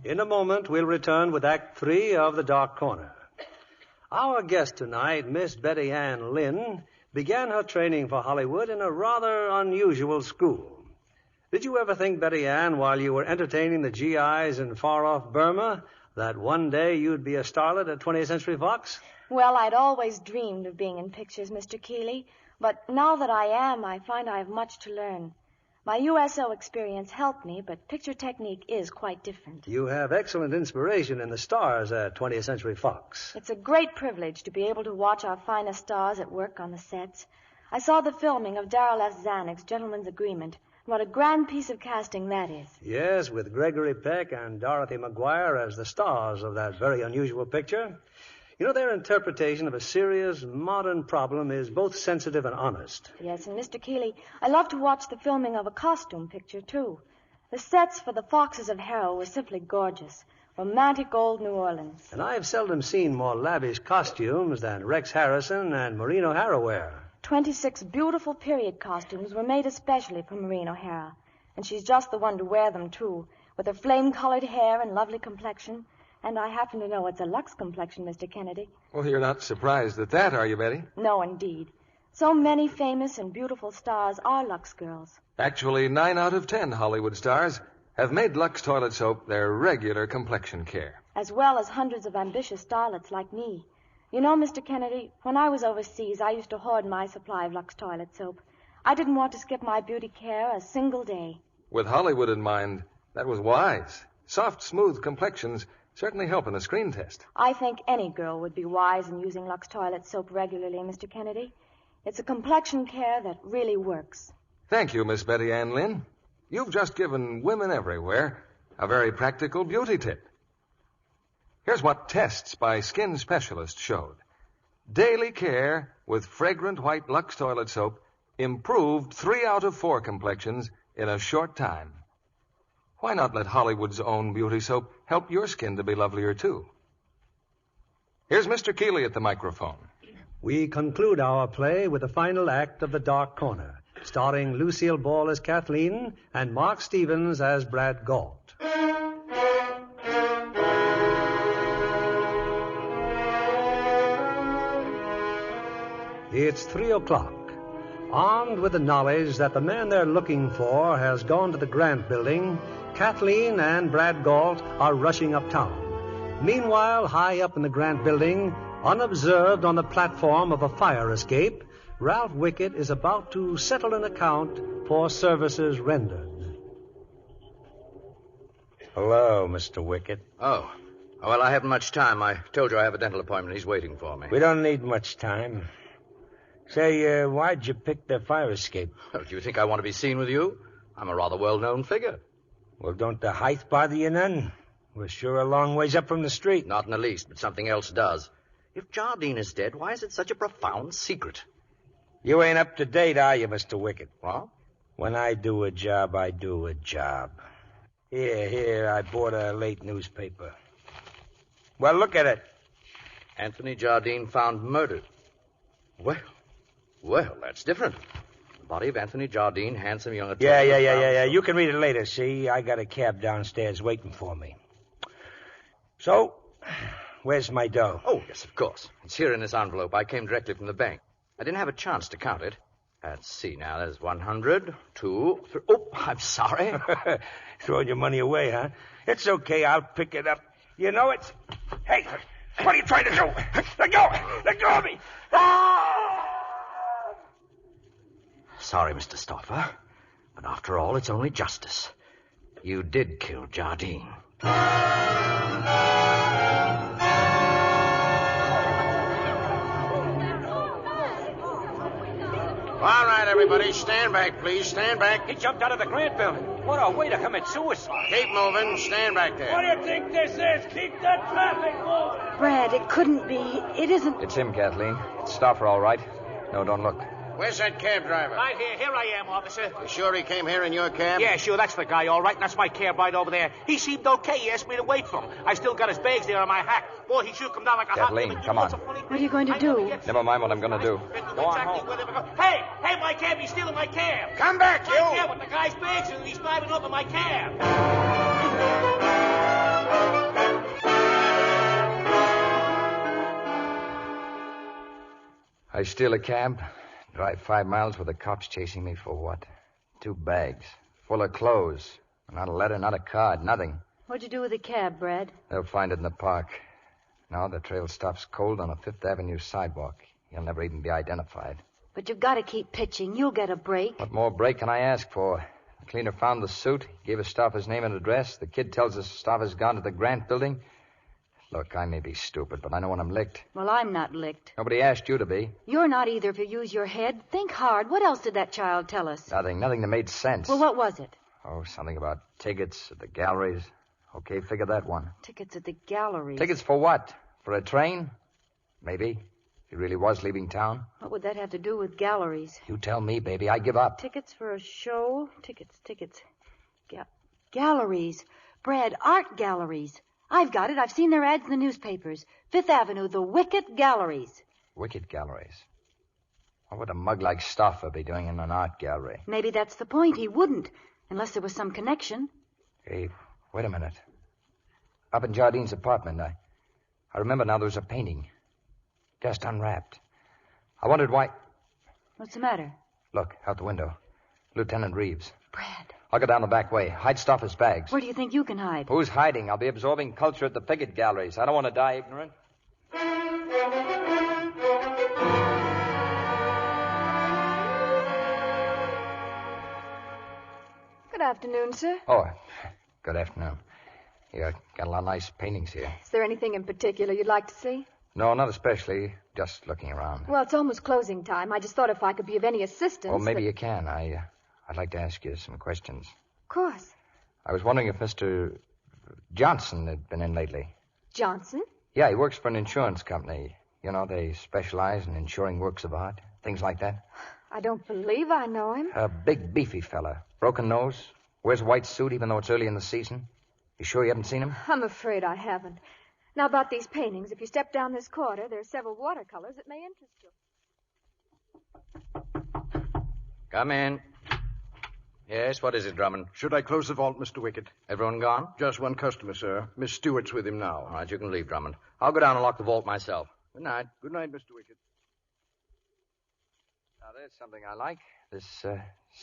In a moment, we'll return with Act 3 of The Dark Corner. Our guest tonight, Miss Betty Ann Lynn, began her training for Hollywood in a rather unusual school. Did you ever think, Betty Ann, while you were entertaining the GIs in far-off Burma, that one day you'd be a starlet at 20th Century Fox? Well, I'd always dreamed of being in pictures, Mr. Keeley. But now that I am, I find I have much to learn. My USO experience helped me, but picture technique is quite different. You have excellent inspiration in the stars at 20th Century Fox. It's a great privilege to be able to watch our finest stars at work on the sets. I saw the filming of Darrell F. Zanuck's Gentleman's Agreement. What a grand piece of casting that is. Yes, with Gregory Peck and Dorothy McGuire as the stars of that very unusual picture. You know, their interpretation of a serious, modern problem is both sensitive and honest. Yes, and Mr. Keeley, I love to watch the filming of a costume picture, too. The sets for the Foxes of Harrow were simply gorgeous. Romantic old New Orleans. And I've seldom seen more lavish costumes than Rex Harrison and Maureen O'Hara wear. 26 beautiful period costumes were made especially for Maureen O'Hara. And she's just the one to wear them, too, with her flame-colored hair and lovely complexion. And I happen to know it's a Lux complexion, Mr. Kennedy. Well, you're not surprised at that, are you, Betty? No, indeed. So many famous and beautiful stars are Lux girls. Actually, 9 out of 10 Hollywood stars have made Lux toilet soap their regular complexion care. As well as hundreds of ambitious starlets like me. You know, Mr. Kennedy, when I was overseas, I used to hoard my supply of Lux toilet soap. I didn't want to skip my beauty care a single day. With Hollywood in mind, that was wise. Soft, smooth complexions certainly help in a screen test. I think any girl would be wise in using Lux toilet soap regularly, Mr. Kennedy. It's a complexion care that really works. Thank you, Miss Betty Ann Lynn. You've just given women everywhere a very practical beauty tip. Here's what tests by skin specialists showed. Daily care with fragrant white Lux toilet soap improved 3 out of 4 complexions in a short time. Why not let Hollywood's own beauty soap help your skin to be lovelier, too? Here's Mr. Keeley at the microphone. We conclude our play with the final act of The Dark Corner, starring Lucille Ball as Kathleen and Mark Stevens as Brad Galt. It's 3 o'clock. Armed with the knowledge that the man they're looking for has gone to the Grant Building, Kathleen and Brad Galt are rushing uptown. Meanwhile, high up in the Grant Building, unobserved on the platform of a fire escape, Ralph Wickett is about to settle an account for services rendered. Hello, Mr. Wickett. Oh. Well, I haven't much time. I told you I have a dental appointment. He's waiting for me. We don't need much time. Say, why'd you pick the fire escape? Well, do you think I want to be seen with you? I'm a rather well-known figure. Well, don't the height bother you none? We're sure a long ways up from the street. Not in the least, but something else does. If Jardine is dead, why is it such a profound secret? You ain't up to date, are you, Mr. Wickett? What? When I do a job, I do a job. Here, I bought a late newspaper. Well, look at it. Anthony Jardine found murdered. Well, that's different. The body of Anthony Jardine, handsome young attorney. Yeah. You can read it later, see? I got a cab downstairs waiting for me. So, where's my dough? Oh, yes, of course. It's here in this envelope. I came directly from the bank. I didn't have a chance to count it. Let's see now. There's 100, 2, 3. Oh, I'm sorry. Throwing your money away, huh? It's okay. I'll pick it up. You know it. Hey, what are you trying to do? Let go! Let go of me! Ah! Sorry, Mr. Stoffer, but after all, it's only justice. You did kill Jardine. All right, everybody, stand back, please. Stand back. He jumped out of the Grant building. What a way to commit suicide. Keep moving. Stand back there. What do you think this is? Keep the traffic moving. Brad, it couldn't be. It isn't. It's him, Kathleen. It's Stoffer, all right. No, don't look. Where's that cab driver? Right here. Here I am, officer. You sure he came here in your cab? Yeah, sure. That's the guy, all right. And that's my cab right over there. He seemed okay. He asked me to wait for him. I still got his bags there on my hack. Boy, he shook him down like a Kathleen, hot... come on. What are you going to do? Never mind what I'm going to do. Go on home. Hey, my cab. He's stealing my cab. Come back, my cab with the guy's bags in it. He's driving over my cab. I steal a cab, drive 5 miles with the cops chasing me for what? 2 bags, full of clothes. Not a letter, not a card, nothing. What'd you do with the cab, Brad? They'll find it in the park. Now the trail stops cold on a Fifth Avenue sidewalk. He'll never even be identified. But you've got to keep pitching. You'll get a break. What more break can I ask for? The cleaner found the suit, gave us Stoffer's name and address. The kid tells us Stoffer's gone to the Grant building. Look, I may be stupid, but I know when I'm licked. Well, I'm not licked. Nobody asked you to be. You're not either if you use your head. Think hard. What else did that child tell us? Nothing that made sense. Well, what was it? Oh, something about tickets at the galleries. Okay, figure that one. Tickets at the galleries. Tickets for what? For a train? Maybe. He really was leaving town. What would that have to do with galleries? You tell me, baby. I give up. Tickets for a show? Tickets. Galleries. Brad, art galleries. I've got it. I've seen their ads in the newspapers. Fifth Avenue, the Wicked Galleries. Wicked Galleries? What would a mug like Stoffer be doing in an art gallery? Maybe that's the point. He wouldn't, unless there was some connection. Hey, wait a minute. Up in Jardine's apartment, I remember now there was a painting. Just unwrapped. I wondered why... What's the matter? Look, out the window. Lieutenant Reeves. Brad. I'll go down the back way. Hide Stoffer's bags. Where do you think you can hide? Who's hiding? I'll be absorbing culture at the Piggott Galleries. I don't want to die ignorant. Good afternoon, sir. Oh, good afternoon. Yeah, got a lot of nice paintings here. Is there anything in particular you'd like to see? No, not especially. Just looking around. Well, it's almost closing time. I just thought if I could be of any assistance... Well, maybe you can. I'd like to ask you some questions. Of course. I was wondering if Mr. Johnson had been in lately. Johnson? Yeah, he works for an insurance company. You know, they specialize in insuring works of art, things like that. I don't believe I know him. A big, beefy fella. Broken nose. Wears a white suit even though it's early in the season. You sure you haven't seen him? I'm afraid I haven't. Now, about these paintings, if you step down this corridor, there are several watercolors that may interest you. Come in. Yes, what is it, Drummond? Should I close the vault, Mr. Wickett? Everyone gone? Just one customer, sir. Miss Stewart's with him now. All right, you can leave, Drummond. I'll go down and lock the vault myself. Good night. Good night, Mr. Wickett. Now, there's something I like. This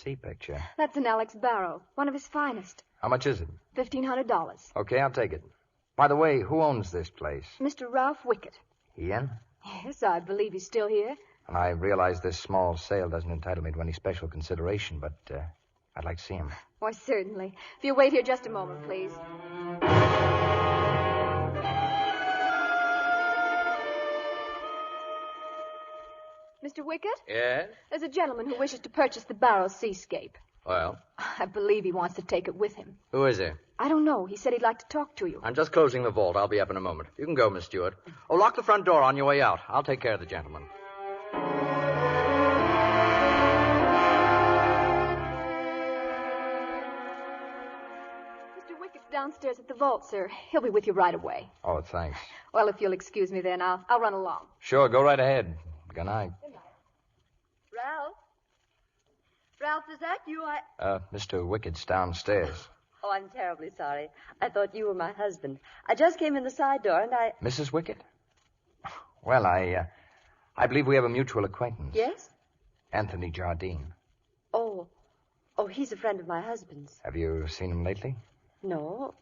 sea picture. That's an Alex Barrow, one of his finest. How much is it? $1,500. Okay, I'll take it. By the way, who owns this place? Mr. Ralph Wickett. Ian? Yes, I believe he's still here. And I realize this small sale doesn't entitle me to any special consideration, but I'd like to see him. Why, certainly. If you wait here just a moment, please. Mr. Wickett? Yes? There's a gentleman who wishes to purchase the Barrow Seascape. Well? I believe he wants to take it with him. Who is he? I don't know. He said he'd like to talk to you. I'm just closing the vault. I'll be up in a moment. You can go, Miss Stewart. Oh, lock the front door on your way out. I'll take care of the gentleman. Mr. Wickett's downstairs at the vault, sir. He'll be with you right away. Oh, thanks. Well, if you'll excuse me then, I'll run along. Sure, go right ahead. Good night. Ralph? Ralph, is that you? Mr. Wickett's downstairs. Oh, I'm terribly sorry. I thought you were my husband. I just came in the side door and I... Mrs. Wickett? Well, I believe we have a mutual acquaintance. Yes? Anthony Jardine. Oh, he's a friend of my husband's. Have you seen him lately? No,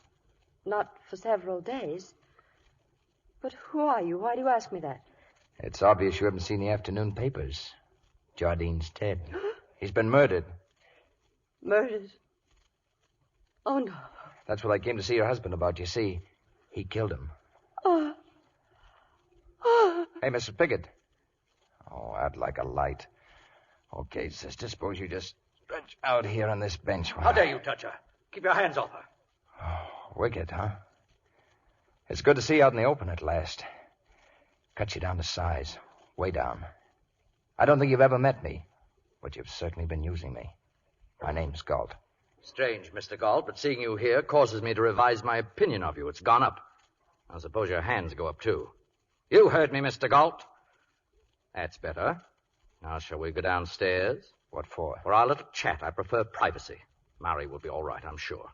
not for several days. But who are you? Why do you ask me that? It's obvious you haven't seen the afternoon papers. Jardine's dead. He's been murdered. Murdered? Oh, no. That's what I came to see your husband about. You see, he killed him. Oh. Hey, Mrs. Pickett. Oh, I'd like a light. Okay, sister, suppose you just stretch out here on this bench. How dare you touch her? Keep your hands off her. Oh, wicked, huh? It's good to see you out in the open at last. Cut you down to size. Way down. I don't think you've ever met me, but you've certainly been using me. My name's Galt. Strange, Mr. Galt, but seeing you here causes me to revise my opinion of you. It's gone up. I suppose your hands go up, too. You heard me, Mr. Galt. That's better. Now, shall we go downstairs? What for? For our little chat. I prefer privacy. Mary will be all right, I'm sure.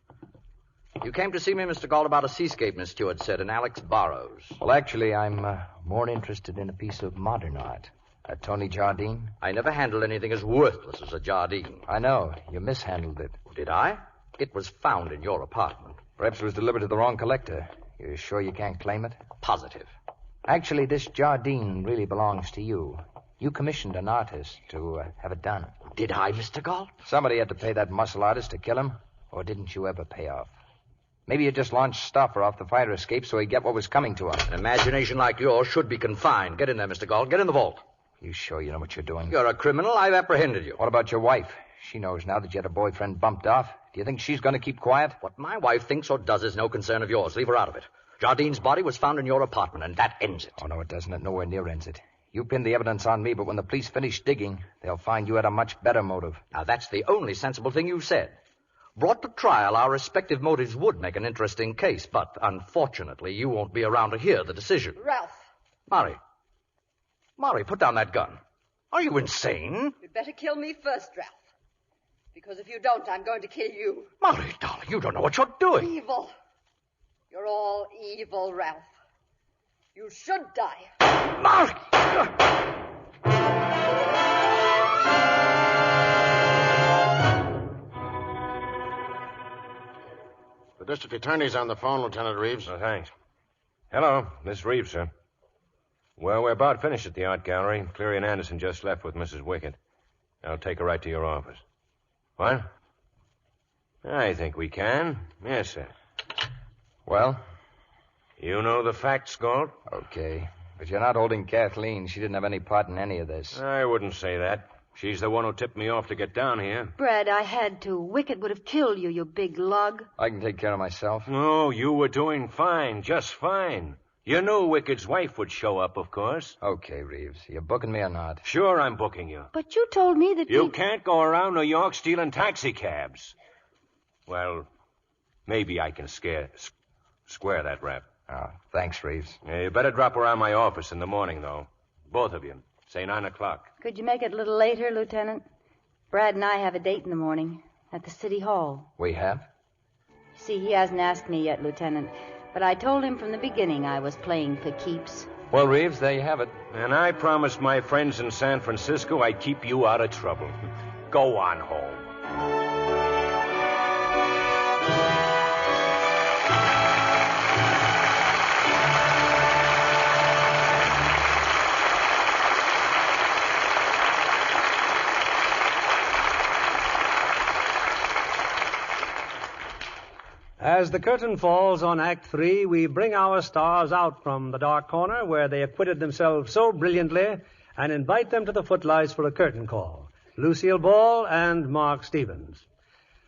You came to see me, Mr. Galt, about a seascape, Miss Stewart said, and Alex Burrows. Well, actually, I'm more interested in a piece of modern art. Tony Jardine? I never handled anything as worthless as a Jardine. I know. You mishandled it. Did I? It was found in your apartment. Perhaps it was delivered to the wrong collector. You sure you can't claim it? Positive. Actually, this Jardine really belongs to you. You commissioned an artist to have it done. Did I, Mr. Galt? Somebody had to pay that muscle artist to kill him, or didn't you ever pay off? Maybe you just launched Stoffer off the fire escape so he'd get what was coming to him. An imagination like yours should be confined. Get in there, Mr. Galt. Get in the vault. You sure you know what you're doing? You're a criminal. I've apprehended you. What about your wife? She knows now that you had a boyfriend bumped off. Do you think she's going to keep quiet? What my wife thinks or does is no concern of yours. Leave her out of it. Jardine's body was found in your apartment, and that ends it. Oh, no, it doesn't. It nowhere near ends it. You pinned the evidence on me, but when the police finish digging, they'll find you had a much better motive. Now, that's the only sensible thing you've said. Brought to trial, our respective motives would make an interesting case, but unfortunately, you won't be around to hear the decision. Ralph. Mari, put down that gun. Are you insane? You'd better kill me first, Ralph. Because if you don't, I'm going to kill you. Mari, darling, you don't know what you're doing. Evil. You're all evil, Ralph. You should die. Mari! The district attorney's on the phone, Lieutenant Reeves. Oh, thanks. Hello, Miss Reeves, sir. Well, we're about finished at the art gallery. Cleary and Anderson just left with Mrs. Wickett. I'll take her right to your office. What? I think we can. Yes, sir. Well? You know the facts, Galt? Okay. But you're not holding Kathleen. She didn't have any part in any of this. I wouldn't say that. She's the one who tipped me off to get down here. Brad, I had to. Wickett would have killed you, you big lug. I can take care of myself. No, you were doing fine, just fine. You knew Wickett's wife would show up, of course. Okay, Reeves. You booking me or not? Sure, I'm booking you. But you told me that You can't go around New York stealing taxicabs. Well, maybe I can square that rap. Oh, thanks, Reeves. You better drop around my office in the morning, though. Both of you. Say 9 o'clock. Could you make it a little later, Lieutenant? Brad and I have a date in the morning at the City Hall. We have? See, he hasn't asked me yet, Lieutenant. But I told him from the beginning I was playing for keeps. Well, Reeves, there you have it. And I promised my friends in San Francisco I'd keep you out of trouble. Go on home. As the curtain falls on Act 3, we bring our stars out from the dark corner where they acquitted themselves so brilliantly and invite them to the footlights for a curtain call. Lucille Ball and Mark Stevens.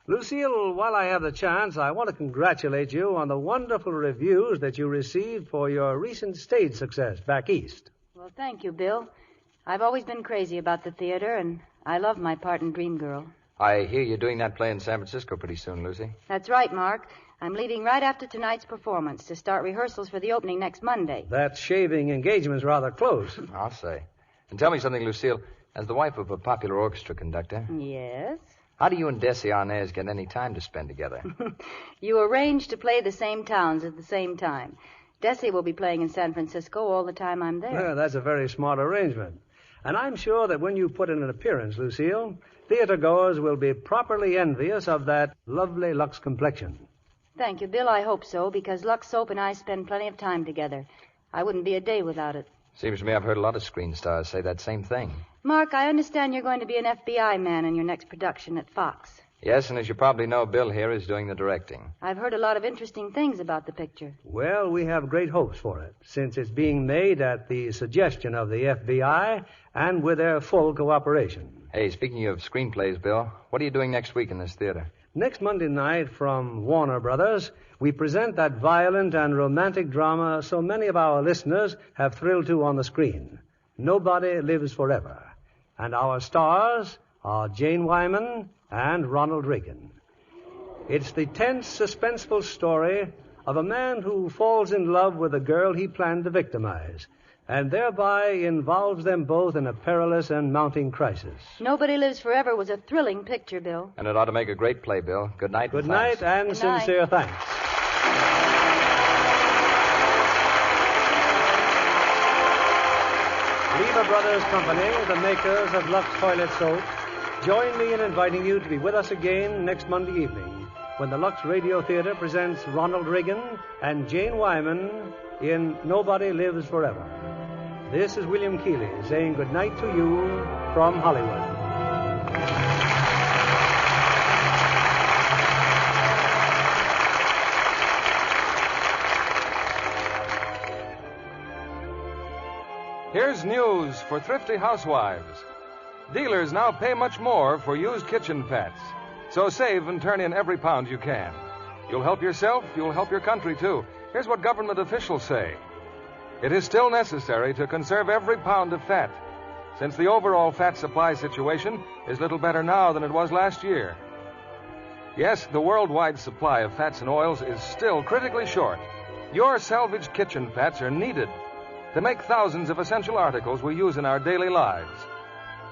Lucille, while I have the chance, I want to congratulate you on the wonderful reviews that you received for your recent stage success back east. Well, thank you, Bill. I've always been crazy about the theater, and I love my part in Dream Girl. I hear you're doing that play in San Francisco pretty soon, Lucy. That's right, Mark. I'm leaving right after tonight's performance to start rehearsals for the opening next Monday. That shaving engagement's rather close. I'll say. And tell me something, Lucille. As the wife of a popular orchestra conductor, Yes? how do you and Desi Arnaz get any time to spend together? You arranged to play the same towns at the same time. Desi will be playing in San Francisco all the time I'm there. Yeah, that's a very smart arrangement. And I'm sure that when you put in an appearance, Lucille, theater-goers will be properly envious of that lovely Lux complexion. Thank you, Bill. I hope so, because Lux Soap and I spend plenty of time together. I wouldn't be a day without it. Seems to me I've heard a lot of screen stars say that same thing. Mark, I understand you're going to be an FBI man in your next production at Fox. Yes, and as you probably know, Bill here is doing the directing. I've heard a lot of interesting things about the picture. Well, we have great hopes for it, since it's being made at the suggestion of the FBI and with their full cooperation. Hey, speaking of screenplays, Bill, what are you doing next week in this theater? Next Monday night from Warner Brothers, we present that violent and romantic drama so many of our listeners have thrilled to on the screen. Nobody Lives Forever. And our stars are Jane Wyman and Ronald Reagan. It's the tense, suspenseful story of a man who falls in love with a girl he planned to victimize, and thereby involves them both in a perilous and mounting crisis. Nobody Lives Forever was a thrilling picture, Bill. And it ought to make a great play, Bill. Good night. Good night and sincere thanks. Lever Brothers Company, the makers of Lux Toilet Soap, join me in inviting you to be with us again next Monday evening when the Lux Radio Theater presents Ronald Reagan and Jane Wyman in Nobody Lives Forever. This is William Keeley saying good night to you from Hollywood. Here's news for thrifty housewives. Dealers now pay much more for used kitchen fats. So save and turn in every pound you can. You'll help yourself, you'll help your country, too. Here's what government officials say. It is still necessary to conserve every pound of fat, since the overall fat supply situation is little better now than it was last year. Yes, the worldwide supply of fats and oils is still critically short. Your salvaged kitchen fats are needed to make thousands of essential articles we use in our daily lives.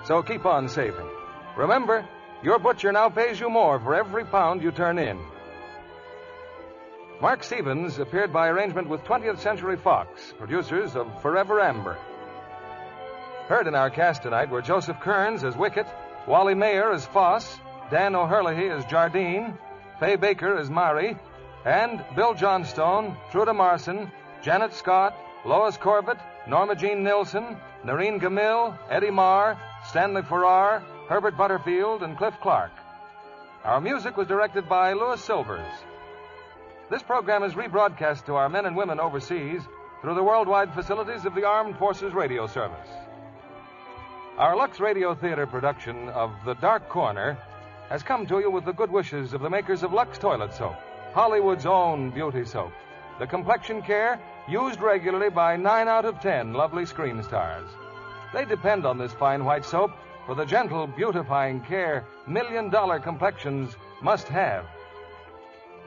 So keep on saving. Remember, your butcher now pays you more for every pound you turn in. Mark Stevens appeared by arrangement with 20th Century Fox, producers of Forever Amber. Heard in our cast tonight were Joseph Kearns as Wicket, Wally Mayer as Foss, Dan O'Herlihy as Jardine, Fay Baker as Mari, and Bill Johnstone, Truda Marson, Janet Scott, Lois Corbett, Norma Jean Nilsson, Noreen Gamil, Eddie Marr, Stanley Farrar, Herbert Butterfield, and Cliff Clark. Our music was directed by Louis Silvers. This program is rebroadcast to our men and women overseas through the worldwide facilities of the Armed Forces Radio Service. Our Lux Radio Theater production of The Dark Corner has come to you with the good wishes of the makers of Lux Toilet Soap, Hollywood's own beauty soap. The complexion care used regularly by 9 out of 10 lovely screen stars. They depend on this fine white soap for the gentle, beautifying care million-dollar complexions must have.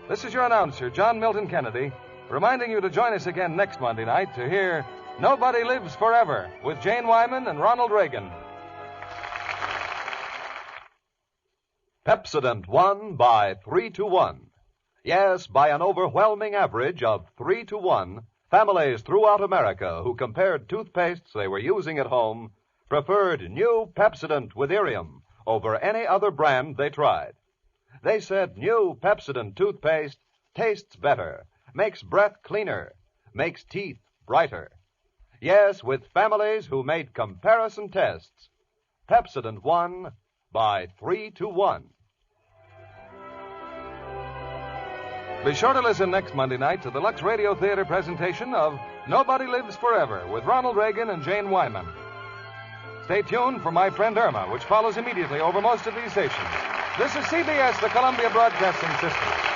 This is your announcer, John Milton Kennedy, reminding you to join us again next Monday night to hear Nobody Lives Forever with Jane Wyman and Ronald Reagan. Pepsodent won by 3-1. Yes, by an overwhelming average of 3-1, families throughout America who compared toothpastes they were using at home preferred new Pepsodent with Irium over any other brand they tried. They said new Pepsodent toothpaste tastes better, makes breath cleaner, makes teeth brighter. Yes, with families who made comparison tests, Pepsodent won by 3-1. Be sure to listen next Monday night to the Lux Radio Theater presentation of Nobody Lives Forever with Ronald Reagan and Jane Wyman. Stay tuned for My Friend Irma, which follows immediately over most of these stations. This is CBS, the Columbia Broadcasting System.